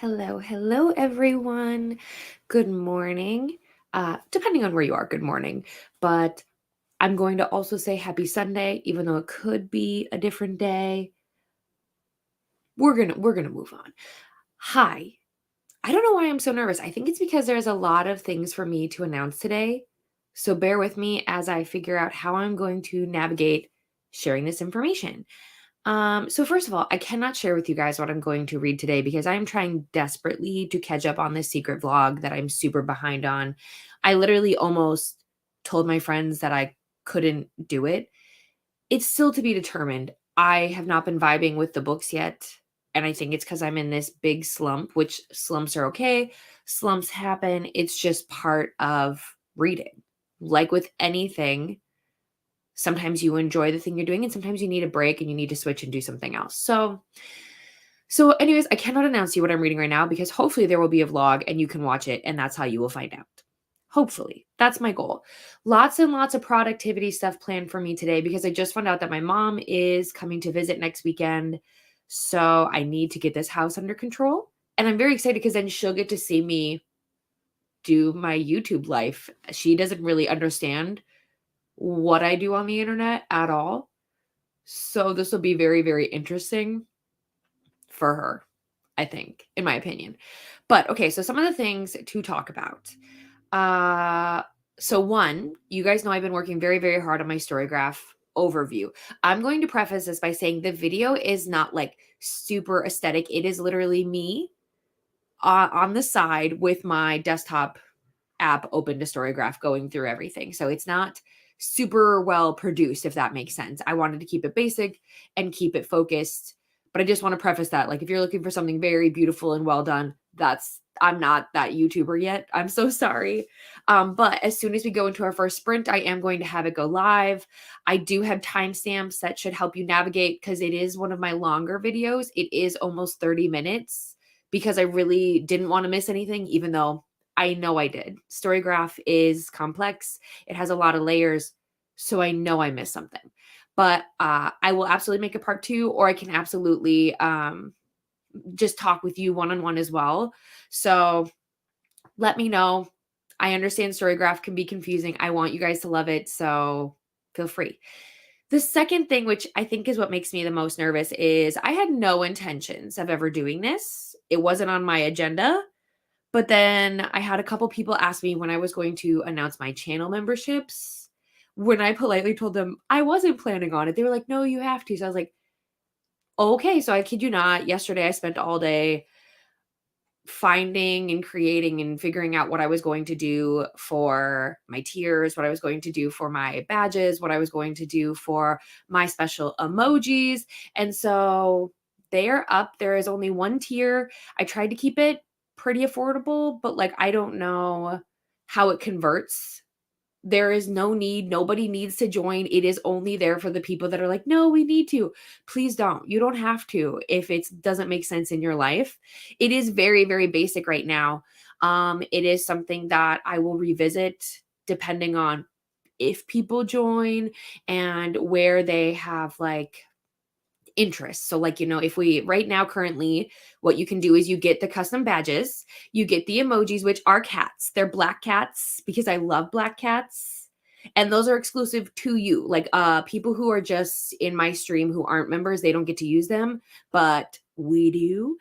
Hello, hello, everyone. Good morning. Depending on where you are, good morning. But I'm going to also say happy Sunday, even though it could be a different day. We're gonna move on. Hi. I don't know why I'm so nervous. I think it's because there's a lot of things for me to announce today. So bear with me as I figure out how I'm going to navigate sharing this information. So first of all, I cannot share with you guys what I'm going to read today because I'm trying desperately to catch up on this secret vlog that I'm super behind on. I literally almost told my friends that I couldn't do it. It's still to be determined. I have not been vibing with the books yet. And I think it's because I'm in this big slump, which slumps are okay. Slumps happen. It's just part of reading. Like with anything, sometimes you enjoy the thing you're doing and sometimes you need a break and you need to switch and do something else. So anyways, I cannot announce to you what I'm reading right now because hopefully there will be a vlog and you can watch it and that's how you will find out. Hopefully. That's my goal. Lots and lots of productivity stuff planned for me today because I just found out that my mom is coming to visit next weekend. So I need to get this house under control. And I'm very excited because then she'll get to see me do my YouTube life. She doesn't really understand what I do on the internet at all. So this will be very, very interesting for her, I think, in my opinion. But okay, so some of the things to talk about. Uh so one, you guys know I've been working very, very hard on my Storygraph overview. I'm going to preface this by saying the video is not like super aesthetic. It is literally me on the side with my desktop app open to Storygraph going through everything. So it's not super well produced, if that makes sense. I wanted to keep it basic and keep it focused. But I just want to preface that, like, if you're looking for something very beautiful and well done, I'm not that YouTuber yet. I'm so sorry. But as soon as we go into our first sprint, I am going to have it go live. I do have timestamps that should help you navigate because it is one of my longer videos. It is almost 30 minutes because I really didn't want to miss anything, even though I know I did. Storygraph is complex. It has a lot of layers, so I know I missed something. But I will absolutely make a part 2, or I can absolutely just talk with you one-on-one as well. So let me know. I understand Storygraph can be confusing. I want you guys to love it, so feel free. The second thing, which I think is what makes me the most nervous, is I had no intentions of ever doing this. It wasn't on my agenda. But then I had a couple people ask me when I was going to announce my channel memberships. When I politely told them I wasn't planning on it, they were like, "No, you have to." So I was like, "Okay." So I kid you not, yesterday I spent all day finding and creating and figuring out what I was going to do for my tiers, what I was going to do for my badges, what I was going to do for my special emojis. And so they are up. There is only one tier. I tried to keep it pretty affordable, but like I don't know how it converts. There is no need. Nobody needs to join. It is only there for the people that are like, no, we need to. Please don't. You don't have to if it doesn't make sense in your life. It is very, very basic right now. It is something that I will revisit depending on if people join and where they have like interests. So like, if we right now currently what you can do is you get the custom badges, you get the emojis which are cats. They're black cats because I love black cats. And those are exclusive to you. Like people who are just in my stream who aren't members, they don't get to use them, but we do.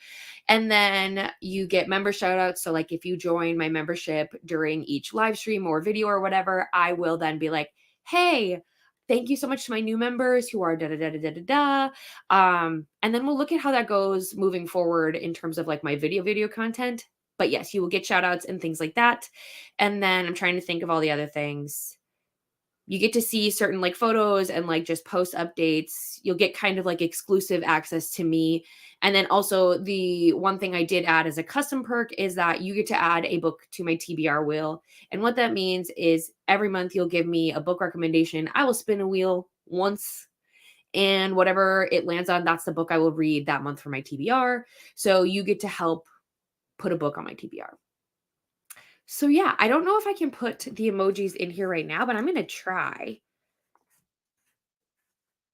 And then you get member shout outs. So like if you join my membership during each live stream or video or whatever, I will then be like, "Hey, thank you so much to my new members who are da da da da da da da." And then we'll look at how that goes moving forward in terms of like my video content. But yes, you will get shout outs and things like that. And then I'm trying to think of all the other things. You get to see certain like photos and like just post updates. You'll get kind of like exclusive access to me. And then also the one thing I did add as a custom perk is that you get to add a book to my TBR wheel. And what that means is every month you'll give me a book recommendation. I will spin a wheel once and whatever it lands on, that's the book I will read that month for my TBR. So you get to help put a book on my TBR. So yeah, I don't know if I can put the emojis in here right now, but I'm going to try.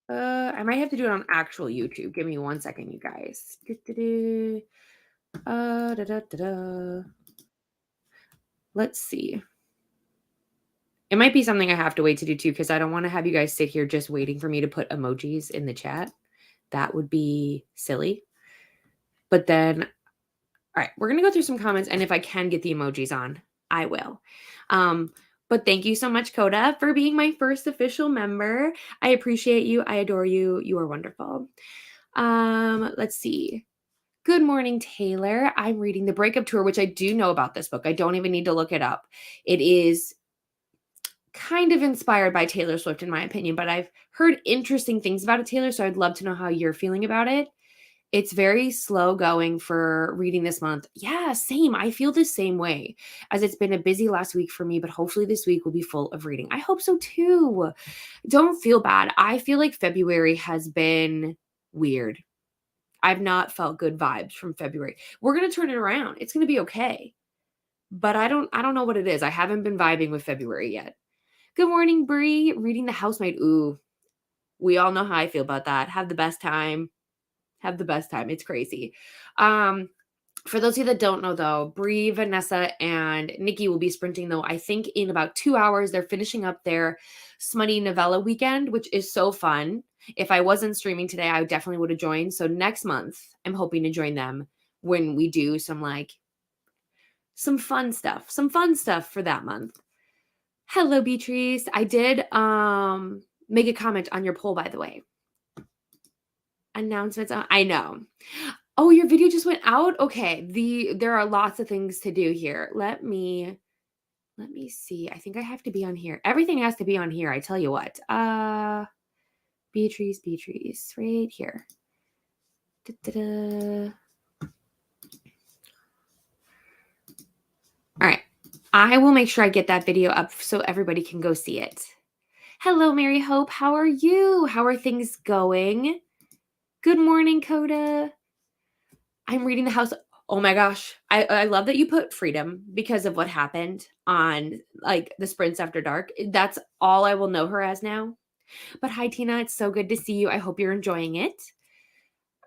I might have to do it on actual YouTube. Give me one second, you guys. Da, da, da, da. Let's see. It might be something I have to wait to do too, because I don't want to have you guys sit here just waiting for me to put emojis in the chat. That would be silly. But then, all right, we're going to go through some comments. And if I can get the emojis on, I will. But thank you so much, Coda, for being my first official member. I appreciate you. I adore you. You are wonderful. Let's see. Good morning, Taylor. I'm reading The Breakup Tour, which I do know about this book. I don't even need to look it up. It is kind of inspired by Taylor Swift, in my opinion, but I've heard interesting things about it, Taylor, so I'd love to know how you're feeling about it. It's very slow going for reading this month. Yeah, same. I feel the same way, as it's been a busy last week for me, but hopefully this week will be full of reading. I hope so too. Don't feel bad. I feel like February has been weird. I've not felt good vibes from February. We're going to turn it around. It's going to be okay. But I don't know what it is. I haven't been vibing with February yet. Good morning, Bree. Reading The Housemaid. Ooh, we all know how I feel about that. Have the best time. Have the best time. It's crazy. For those of you that don't know, though, Bree, Vanessa, and Nikki will be sprinting, though, I think in about 2 hours. They're finishing up their Smutty Novella weekend, which is so fun. If I wasn't streaming today, I definitely would have joined. So next month, I'm hoping to join them when we do some fun stuff for that month. Hello, Beatrice. I did make a comment on your poll, by the way. Announcements. I know. Oh, your video just went out? Okay. There are lots of things to do here. Let me see. I think I have to be on here. Everything has to be on here, I tell you what. Beatrice, right here. Da-da-da. All right. I will make sure I get that video up so everybody can go see it. Hello, Mary Hope. How are you? How are things going? Good morning, Coda. I'm reading The House. Oh my gosh. I love that you put freedom because of what happened on the Sprints After Dark. That's all I will know her as now. But hi, Tina. It's so good to see you. I hope you're enjoying it.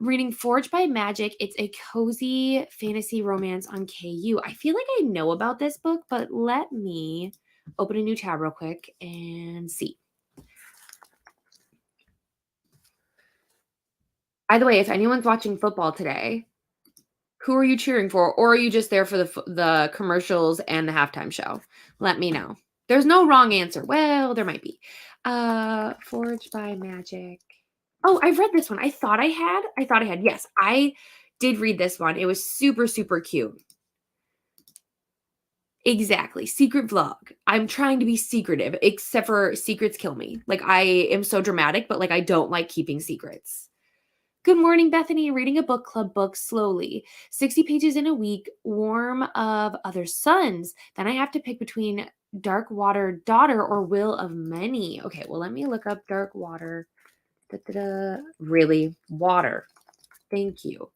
Reading Forged by Magic. It's a cozy fantasy romance on KU. I feel like I know about this book, but let me open a new tab real quick and see. By the way, if anyone's watching football today, who are you cheering for? Or are you just there for the commercials and the halftime show? Let me know. There's no wrong answer. Well, there might be. Forged by Magic. Oh, I've read this one. I thought I had. Yes, I did read this one. It was super, super cute. Exactly. Secret vlog. I'm trying to be secretive, except for secrets kill me. I am so dramatic, but I don't like keeping secrets. Good morning, Bethany. Reading a book club book slowly. 60 pages in a week. Warm of Other Suns. Then I have to pick between Dark Water Daughter or Will of Many. Okay, well, let me look up Dark Water. Really? Water. Thank you.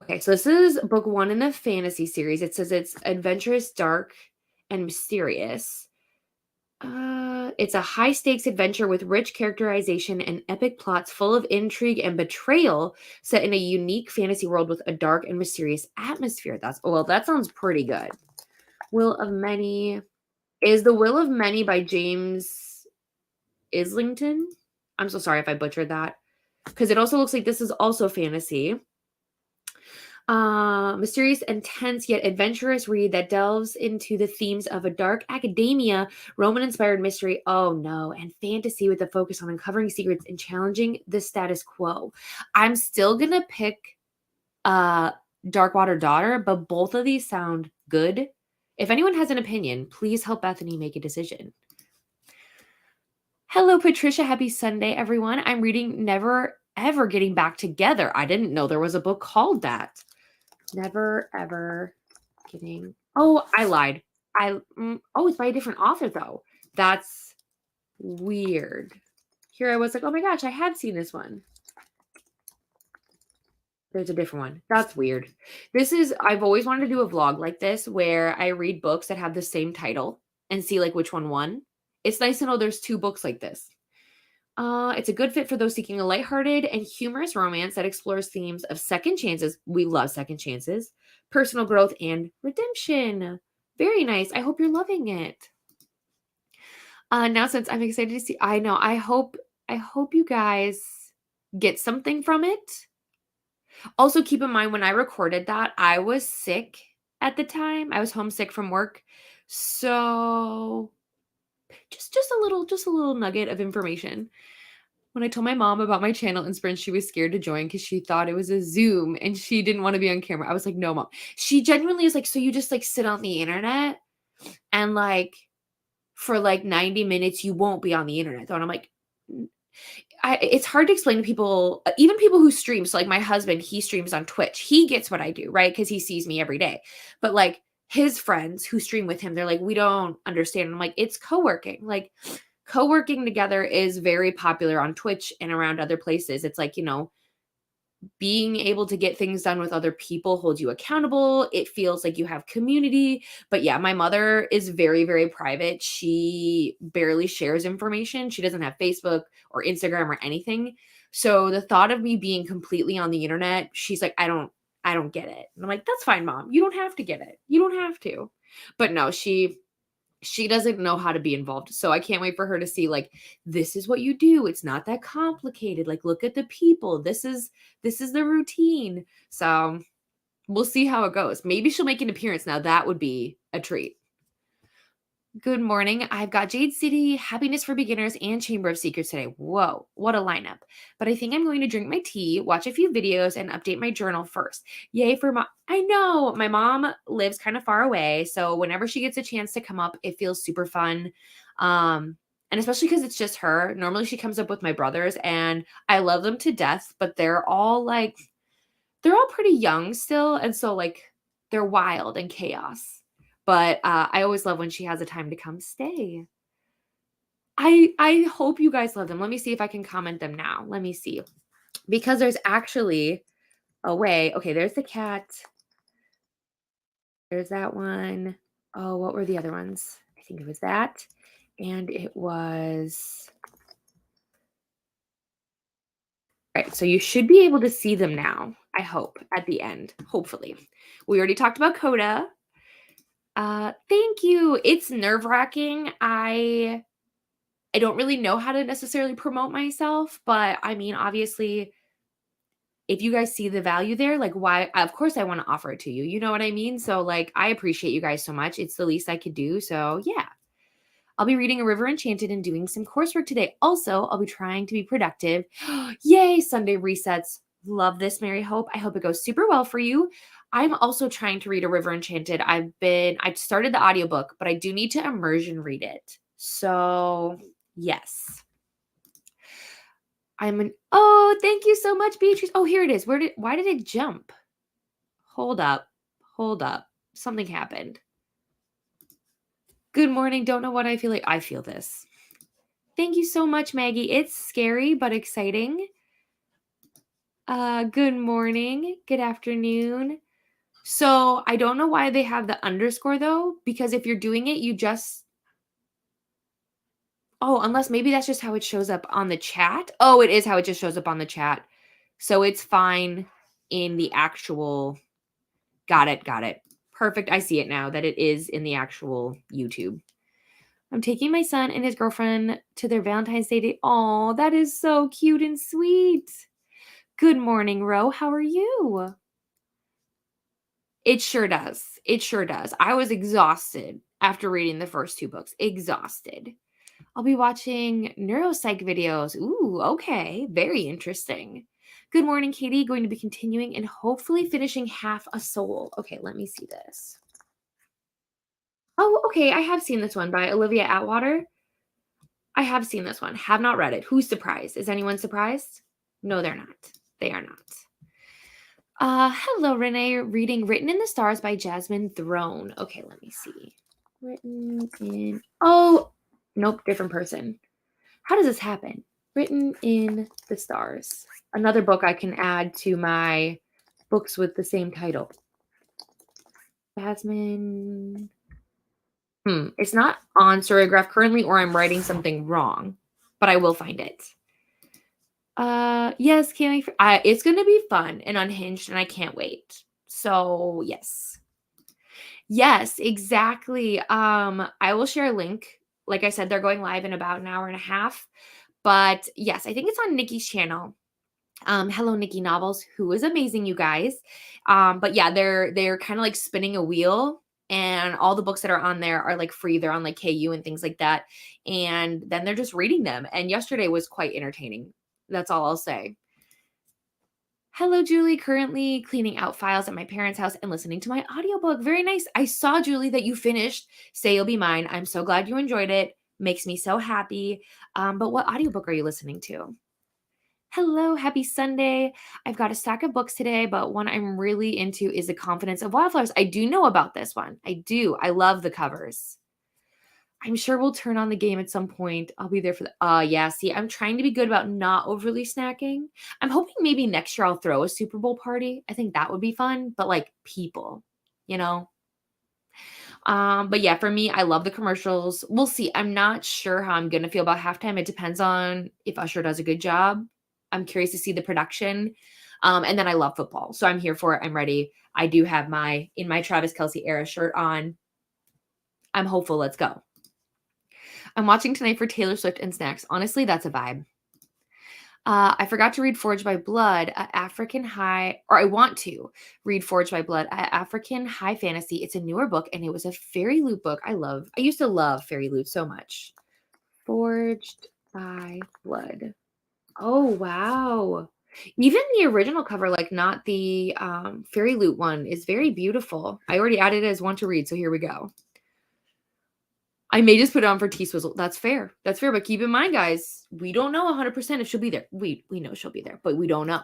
Okay, so this is book 1 in the fantasy series. It says it's adventurous, dark, and mysterious. It's a high-stakes adventure with rich characterization and epic plots full of intrigue and betrayal set in a unique fantasy world with a dark and mysterious atmosphere. That sounds pretty good. Will of Many. Is The Will of Many by James Islington? I'm so sorry if I butchered that. Because it also looks like this is also fantasy. Mysterious, intense, yet adventurous read that delves into the themes of a dark academia, Roman-inspired mystery, oh no, and fantasy with a focus on uncovering secrets and challenging the status quo. I'm still gonna pick Darkwater Daughter, but both of these sound good. If anyone has an opinion, please help Bethany make a decision. Hello, Patricia. Happy Sunday, everyone. I'm reading Never Ever Getting Back Together. I didn't know there was a book called that. Never Ever Getting. Oh, I lied. It's by a different author, though. That's weird. Here I was like, oh my gosh, I have seen this one. There's a different one. That's weird. I've always wanted to do a vlog like this where I read books that have the same title and see which one won. It's nice to know there's 2 books like this. It's a good fit for those seeking a lighthearted and humorous romance that explores themes of second chances. We love second chances, personal growth, and redemption. Very nice. I hope you're loving it. Now since I'm excited to see, I know, I hope you guys get something from it. Also, keep in mind when I recorded that, I was sick at the time. I was homesick from work. So just a little nugget of information. When I told my mom about my channel in Sprint, she was scared to join because she thought it was a Zoom and she didn't want to be on camera. I was like, no, mom. She genuinely is like, so you just like sit on the internet and like for like 90 minutes you won't be on the internet though. And I'm like, it's hard to explain to people, even people who stream. So like my husband, he streams on Twitch. He gets what I do, right? Because he sees me every day. But like his friends who stream with him, they're like, we don't understand. I'm like, it's co-working. Like co-working together is very popular on Twitch and around other places. It's like, being able to get things done with other people holds you accountable. It feels like you have community. But yeah, my mother is very, very private. She barely shares information. She doesn't have Facebook or Instagram or anything. So the thought of me being completely on the internet, she's like, I don't get it. And I'm like, that's fine, mom. You don't have to get it. You don't have to. But no, she doesn't know how to be involved. So I can't wait for her to see like this is what you do. It's not that complicated. Like look at the people. This is the routine. So we'll see how it goes. Maybe she'll make an appearance now. That would be a treat. Good morning. I've got Jade City, Happiness for Beginners, and Chamber of Secrets today. Whoa, what a lineup. But I think I'm going to drink my tea, watch a few videos, and update my journal first. Yay for mom. I know my mom lives kind of far away. So whenever she gets a chance to come up, it feels super fun. And especially because it's just her. Normally she comes up with my brothers, and I love them to death, but they're all pretty young still. And so like they're wild and chaos. But I always love when she has a time to come stay. I hope you guys love them. Let me see if I can comment them now. Let me see. Because there's actually a way. Okay, there's the cat. There's that one. Oh, what were the other ones? I think it was that. And it was right. So you should be able to see them now. I hope at the end. Hopefully. We already talked about Coda. Thank you. It's nerve-wracking. I don't really know how to necessarily promote myself, but I mean, obviously, if you guys see the value there, like why of course I want to offer it to you. You know what I mean? So like I appreciate you guys so much. It's the least I could do. So yeah. I'll be reading A River Enchanted and doing some coursework today. Also, I'll be trying to be productive. Yay, Sunday resets. Love this, Mary Hope. I hope it goes super well for you. I'm also trying to read A River Enchanted. I started the audiobook, but I do need to immersion read it. So, yes. Oh, thank you so much, Beatrice. Oh, here it is. Why did it jump? Hold up. Hold up. Something happened. Good morning. Don't know what I feel like. I feel this. Thank you so much, Maggie. It's scary but exciting. Good morning. Good afternoon. So I don't know why they have the underscore though, because if you're doing it, you just unless maybe that's just how it shows up on the chat. Oh, it is how it just shows up on the chat. So it's fine in the actual. Got it. Got it. Perfect. I see it now that it is in the actual YouTube. I'm taking my son and his girlfriend to their Valentine's Day date. Oh, that is so cute and sweet. Good morning, Ro. How are you? It sure does. It sure does. I was exhausted after reading the first two books. Exhausted. I'll be watching neuropsych videos. Ooh, okay. Very interesting. Good morning, Katie. Going to be continuing and hopefully finishing Half a Soul. Okay, let me see this. Oh, okay. I have seen this one by Olivia Atwater. I have seen this one. Have not read it. Who's surprised? Is anyone surprised? No, they're not. They are not. Hello, Renee. Reading Written in the Stars by Jasmine Throne. Okay, let me see. Written in. Oh, nope, different person. How does this happen? Written in the Stars. Another book I can add to my books with the same title. Jasmine. It's not on Storygraph currently, or I'm writing something wrong, but I will find it. Yes, can't wait for it's gonna be fun and unhinged, and I can't wait. So, yes. Yes, exactly. I will share a link. Like I said, they're going live in about an hour and a half. But yes, I think it's on Nikki's channel. Hello Nikki Novels, who is amazing, you guys. But yeah, they're kind of like spinning a wheel, and all the books that are on there are like free. They're on like KU and things like that. And then they're just reading them. And yesterday was quite entertaining. That's all I'll say. Hello, Julie. Currently cleaning out files at my parents' house and listening to my audiobook. Very nice. I saw, Julie, that you finished Say You'll Be Mine. I'm so glad you enjoyed it. Makes me so happy. But what audiobook are you listening to? Hello, happy Sunday. I've got a stack of books today, but one I'm really into is The Confidence of Wildflowers. I do know about this one. I do. I love the covers. I'm sure we'll turn on the game at some point. I'll be there for the yeah, see, I'm trying to be good about not overly snacking. I'm hoping maybe next year I'll throw a Super Bowl party. I think that would be fun, but like people, you know. But yeah, for me, I love the commercials. We'll see. I'm not sure how I'm gonna feel about halftime. It depends on if Usher does a good job. I'm curious to see the production. And then I love football. So I'm here for it. I'm ready. I do have my in my Travis Kelsey era shirt on. I'm hopeful. Let's go. I'm watching tonight for Taylor Swift and snacks. Honestly, that's a vibe. I forgot to read Forged by Blood, African High, or I want to read Forged by Blood, African High Fantasy. It's a newer book, and it was a fairy loot book. I used to love fairy loot so much. Forged by Blood. Oh, wow. Even the original cover, like not the fairy loot one, is very beautiful. I already added it as one to read, so here we go. I may just put it on for T-Swizzle. That's fair. That's fair. But keep in mind, guys, we don't know 100% if she'll be there. We know she'll be there, but we don't know.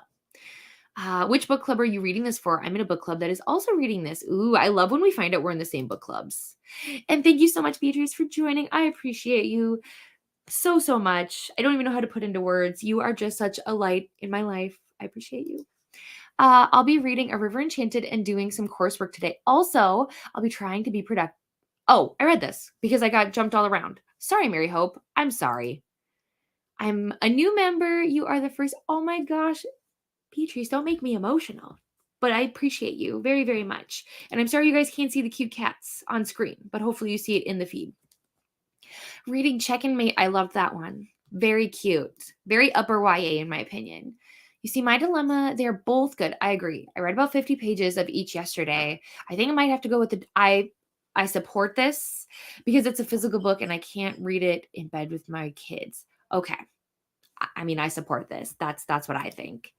Which book club are you reading this for? I'm in a book club that is also reading this. Ooh, I love when we find out we're in the same book clubs. And thank you so much, Beatrice, for joining. I appreciate you so, so much. I don't even know how to put into words. You are just such a light in my life. I appreciate you. I'll be reading A River Enchanted and doing some coursework today. Also, I'll be trying to be productive. Oh, I read this because I got jumped all around. Sorry, Mary Hope. I'm sorry. I'm a new member. You are the first. Oh my gosh. Beatrice, don't make me emotional. But I appreciate you very, very much. And I'm sorry you guys can't see the cute cats on screen, but hopefully you see it in the feed. Reading Check and Mate. I loved that one. Very cute. Very upper YA, in my opinion. You see, My Dilemma, they're both good. I agree. I read about 50 pages of each yesterday. I think I might have to go with I support this because it's a physical book and I can't read it in bed with my kids. Okay. I mean, I support this. That's what I think.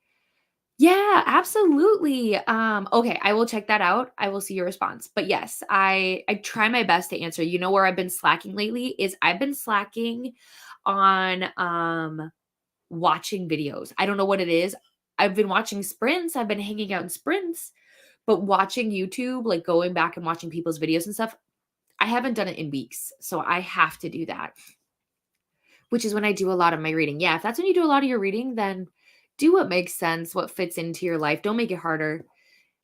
Yeah, absolutely. Okay, I will check that out. I will see your response. But yes, I try my best to answer. You know where I've been slacking lately is I've been slacking on watching videos. I don't know what it is. I've been watching sprints. I've been hanging out in sprints, but watching YouTube, like going back and watching people's videos and stuff, I haven't done it in weeks. So I have to do that, which is when I do a lot of my reading. Yeah, if that's when you do a lot of your reading, then do what makes sense, what fits into your life. Don't make it harder.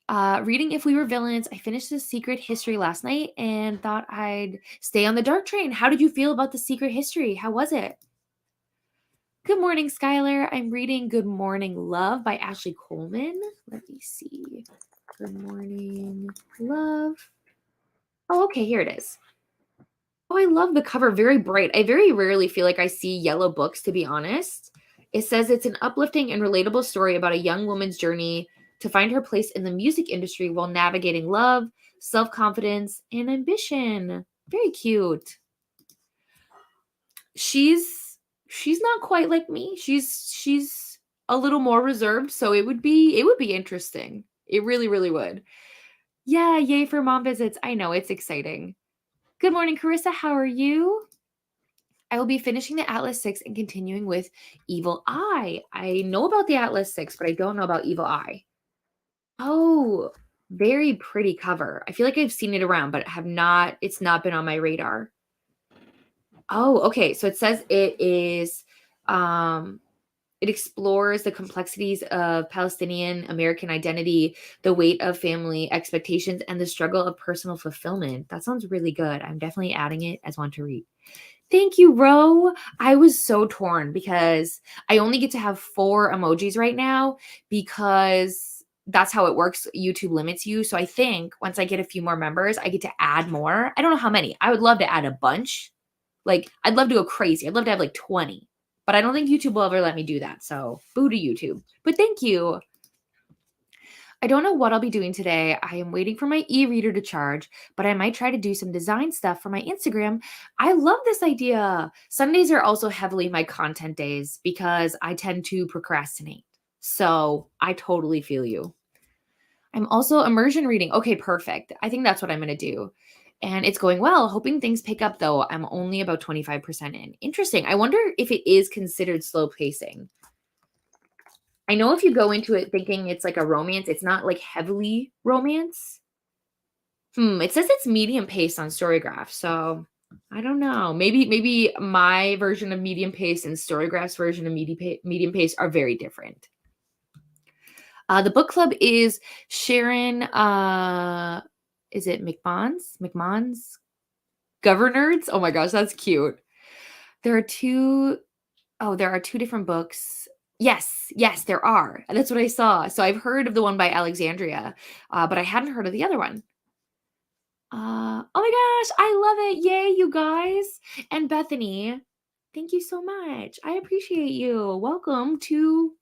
Reading If We Were Villains. I finished The Secret History last night and thought I'd stay on the dark train. How did you feel about The Secret History? How was it? Good morning, Skylar. I'm reading Good Morning Love by Ashley Coleman. Let me see. Good Morning Love. Oh, okay, here it is. Oh, I love the cover. Very bright. I very rarely feel like I see yellow books, to be honest. It says it's an uplifting and relatable story about a young woman's journey to find her place in the music industry while navigating love, self-confidence, and ambition. Very cute. She's not quite like me. She's a little more reserved, so it would be interesting. It really, really would. Yeah, yay for mom visits. I know, it's exciting. Good morning, Carissa. How are you? I will be finishing the Atlas 6 and continuing with Evil Eye. I know about the Atlas 6, but I don't know about Evil Eye. Oh, very pretty cover. I feel like I've seen it around, but it's not been on my radar. Oh, okay. So it says it explores the complexities of Palestinian American identity, the weight of family expectations, and the struggle of personal fulfillment. That sounds really good. I'm definitely adding it as one to read. Thank you, Ro. I was so torn because I only get to have 4 emojis right now because that's how it works. YouTube limits you. So I think once I get a few more members, I get to add more. I don't know how many. I would love to add a bunch. Like, I'd love to go crazy. I'd love to have like 20. But I don't think YouTube will ever let me do that. So, boo to YouTube. But thank you. I don't know what I'll be doing today. I am waiting for my e reader to charge, but I might try to do some design stuff for my Instagram. I love this idea. Sundays are also heavily my content days because I tend to procrastinate. So I totally feel you. I'm also immersion reading. Okay, perfect. I think that's what I'm going to do. And it's going well. Hoping things pick up though. I'm only about 25% in. Interesting. I wonder if it is considered slow pacing. I know if you go into it thinking it's like a romance, it's not like heavily romance. It says it's medium pace on Storygraph, so I don't know. Maybe my version of medium pace and Storygraph's version of medium pace are very different. The book club is Sharon. Is it McMahon's? McMahon's Governors. Oh my gosh, that's cute. There are two. Oh, there are 2 different books. Yes, there are. That's what I saw. So I've heard of the one by Alexandria, but I hadn't heard of the other one. Oh my gosh, I love it. Yay, you guys. And Bethany, thank you so much. I appreciate you. Welcome to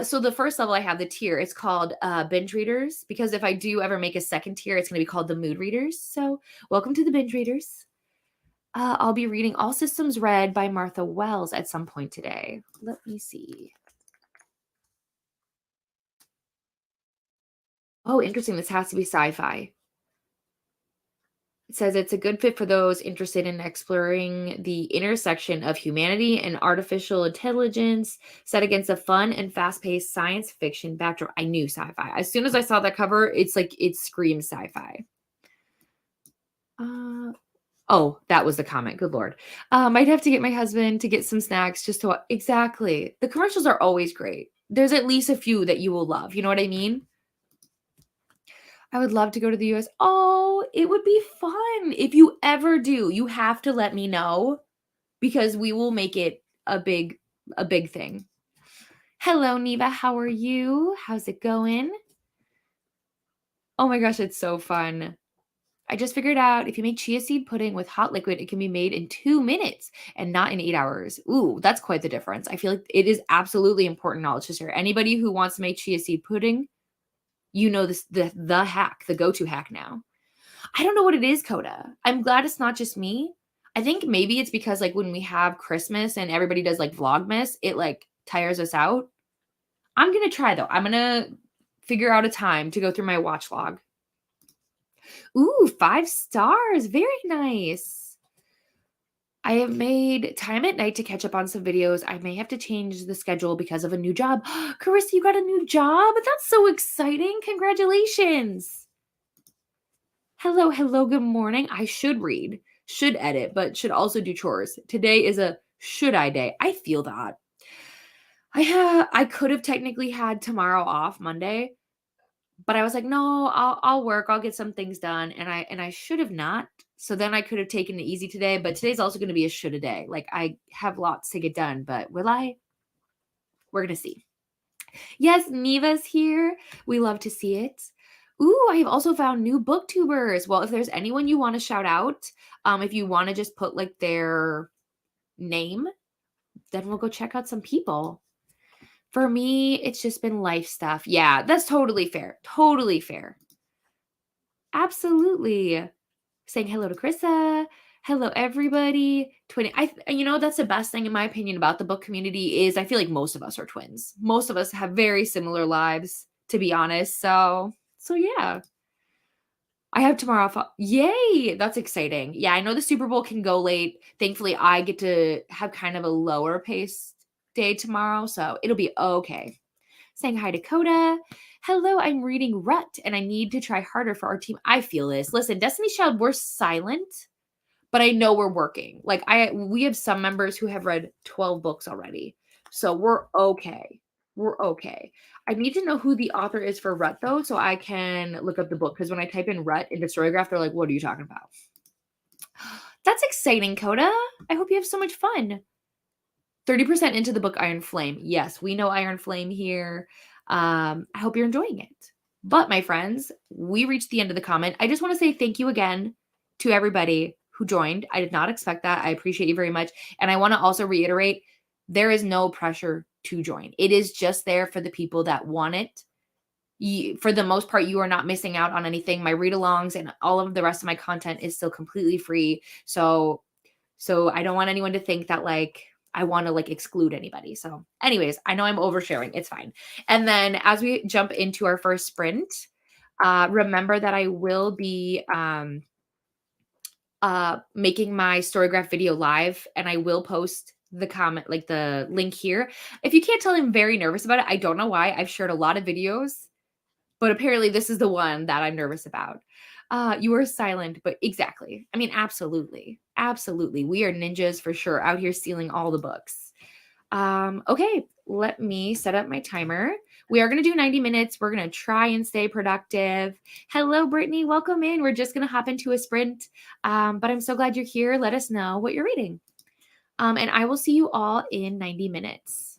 so the first level I have the tier. It's called binge readers because if I do ever make a second tier, it's going to be called the mood readers. So, welcome to the binge readers. I'll be reading All Systems Red by Martha Wells at some point today. Let me see. Oh, interesting. This has to be sci-fi. It says it's a good fit for those interested in exploring the intersection of humanity and artificial intelligence set against a fun and fast-paced science fiction backdrop. I knew sci-fi. As soon as I saw that cover, it's like it screams sci-fi. Oh, that was the comment. Good Lord. Might have to get my husband to get some snacks just to exactly. The commercials are always great. There's at least a few that you will love. You know what I mean? I would love to go to the US. Oh, it would be fun. If you ever do, you have to let me know because we will make it a big thing. Hello, Neva. How are you? How's it going? Oh my gosh, it's so fun. I just figured out if you make chia seed pudding with hot liquid, it can be made in 2 minutes and not in 8 hours. Ooh, that's quite the difference. I feel like it is absolutely important knowledge to share. Anybody who wants to make chia seed pudding, you know this the hack, the go-to hack now. I don't know what it is, Coda. I'm glad it's not just me. I think maybe it's because like when we have Christmas and everybody does like Vlogmas, it like tires us out. I'm gonna try though. I'm gonna figure out a time to go through my watch log. Ooh, 5 stars. Very nice. I have made time at night to catch up on some videos. I may have to change the schedule because of a new job. Carissa, you got a new job? That's so exciting. Congratulations. Hello, good morning. I should read, should edit, but should also do chores. Today is a should I day. I feel that. I could have technically had tomorrow off, Monday, but I was like, "No, I'll work. I'll get some things done." And I should have not. So then I could have taken it easy today, but today's also going to be a shoulda day. Like I have lots to get done, but will I? We're going to see. Yes, Neva's here. We love to see it. Ooh, I have also found new booktubers. Well, if there's anyone you want to shout out, if you want to just put like their name, then we'll go check out some people. For me, it's just been life stuff. Yeah, that's totally fair. Totally fair. Absolutely. Saying hello to Krissa. Hello, everybody. Twin. That's the best thing in my opinion about the book community is I feel like most of us are twins. Most of us have very similar lives, to be honest. So yeah. I have tomorrow off. Yay! That's exciting. Yeah, I know the Super Bowl can go late. Thankfully, I get to have kind of a lower pace day tomorrow, so it'll be okay. Saying hi to Coda. Hello, I'm reading Rut, and I need to try harder for our team. I feel this. Listen, Destiny's Child, we're silent, but I know we're working. Like we have some members who have read 12 books already. So we're okay. We're okay. I need to know who the author is for Rut though, so I can look up the book. Because when I type in Rut into Storygraph, they're like, what are you talking about? That's exciting, Coda. I hope you have so much fun. 30% into the book Iron Flame. Yes, we know Iron Flame here. I hope you're enjoying it. But my friends, we reached the end of the comment. I just want to say thank you again to everybody who joined. I did not expect that. I appreciate you very much. And I want to also reiterate there is no pressure to join. It is just there for the people that want it. For the most part, you are not missing out on anything. My read alongs and all of the rest of my content is still completely free. So I don't want anyone to think that like I want to like exclude anybody. So anyways, I know I'm oversharing. It's fine. And then as we jump into our first sprint, remember that I will be making my Storygraph video live, and I will post the comment, like the link here. If you can't tell, I'm very nervous about it. I don't know why. I've shared a lot of videos, but apparently this is the one that I'm nervous about. You were silent, but exactly. I mean, absolutely. Absolutely. We are ninjas for sure out here stealing all the books. Okay, let me set up my timer. We are going to do 90 minutes. We're going to try and stay productive. Hello, Brittany. Welcome in. We're just going to hop into a sprint. But I'm so glad you're here. Let us know what you're reading. And I will see you all in 90 minutes.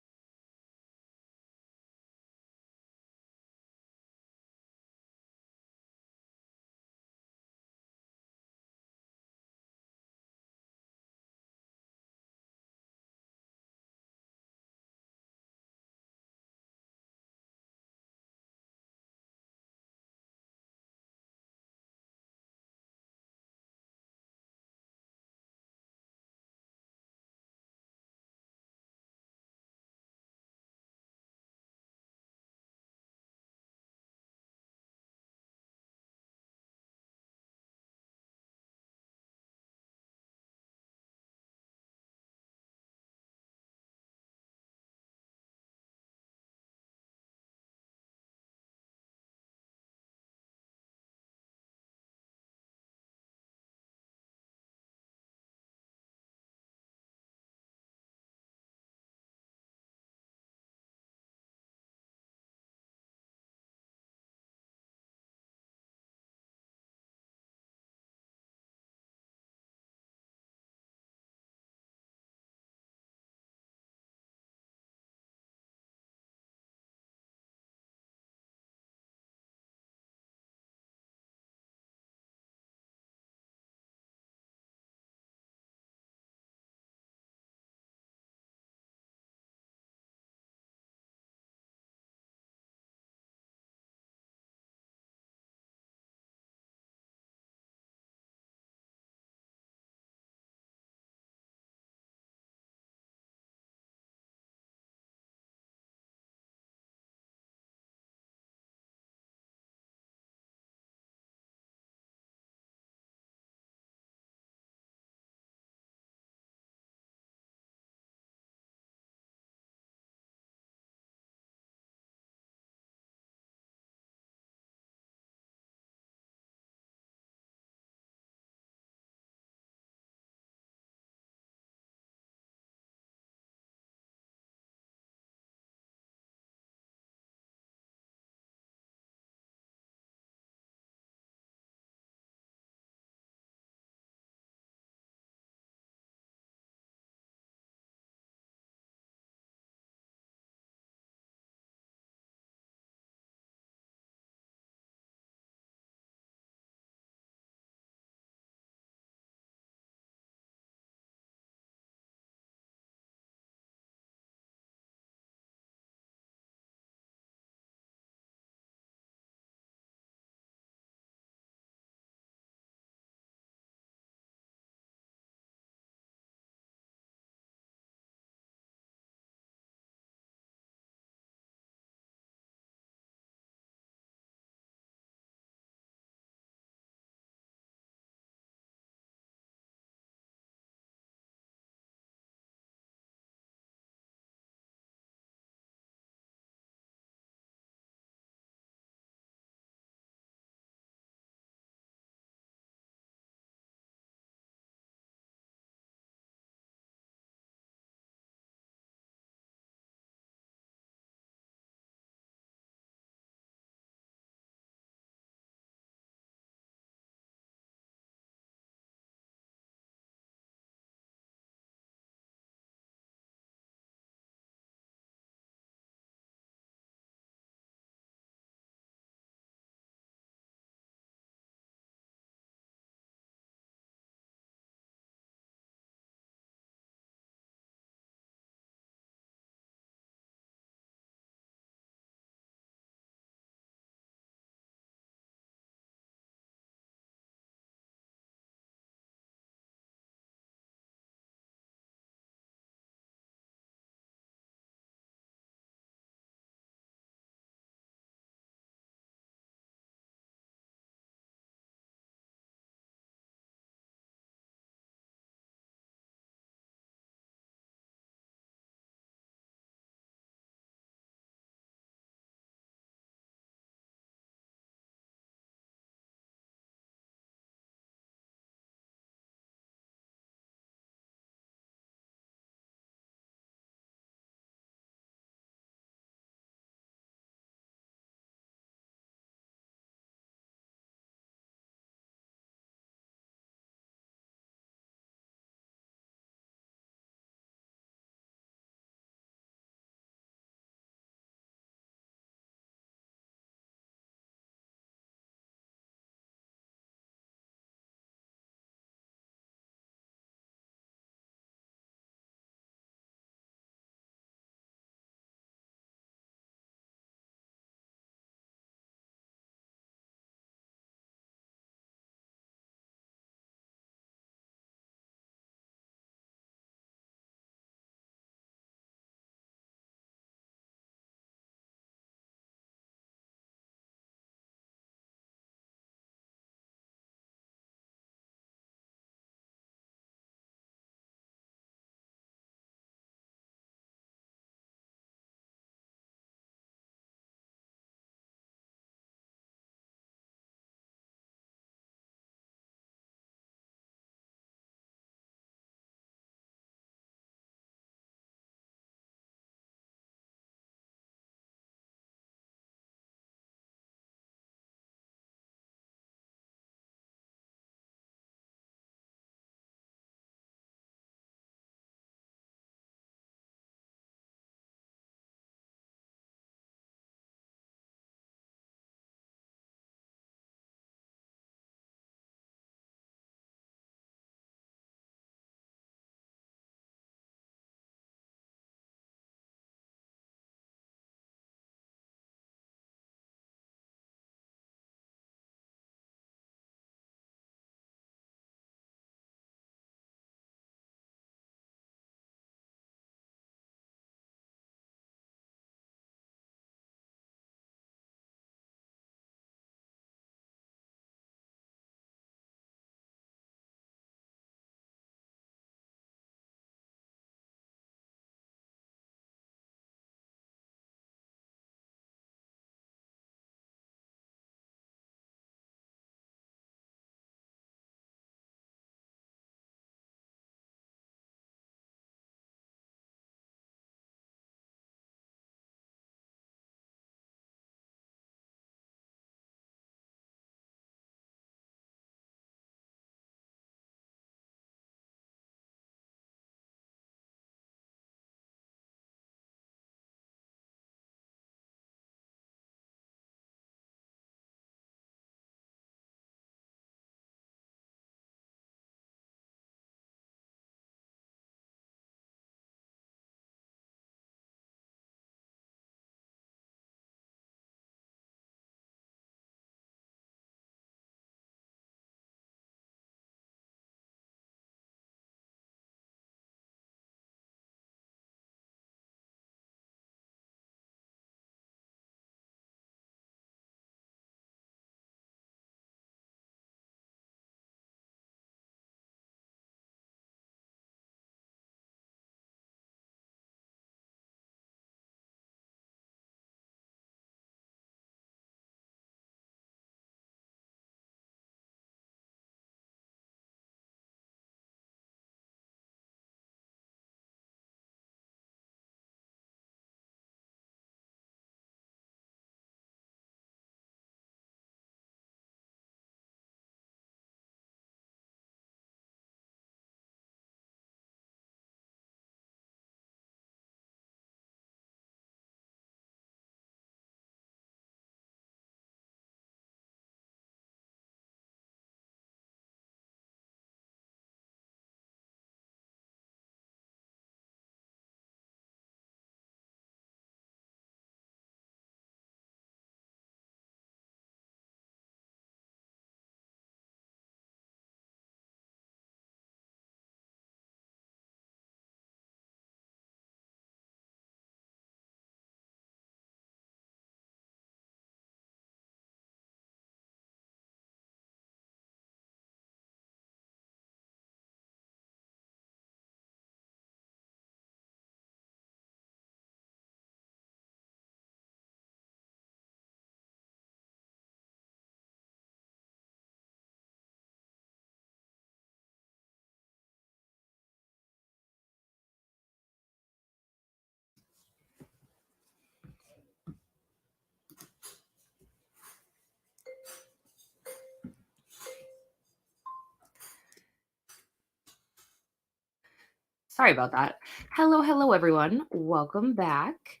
Sorry about that. Hello, hello, everyone. Welcome back.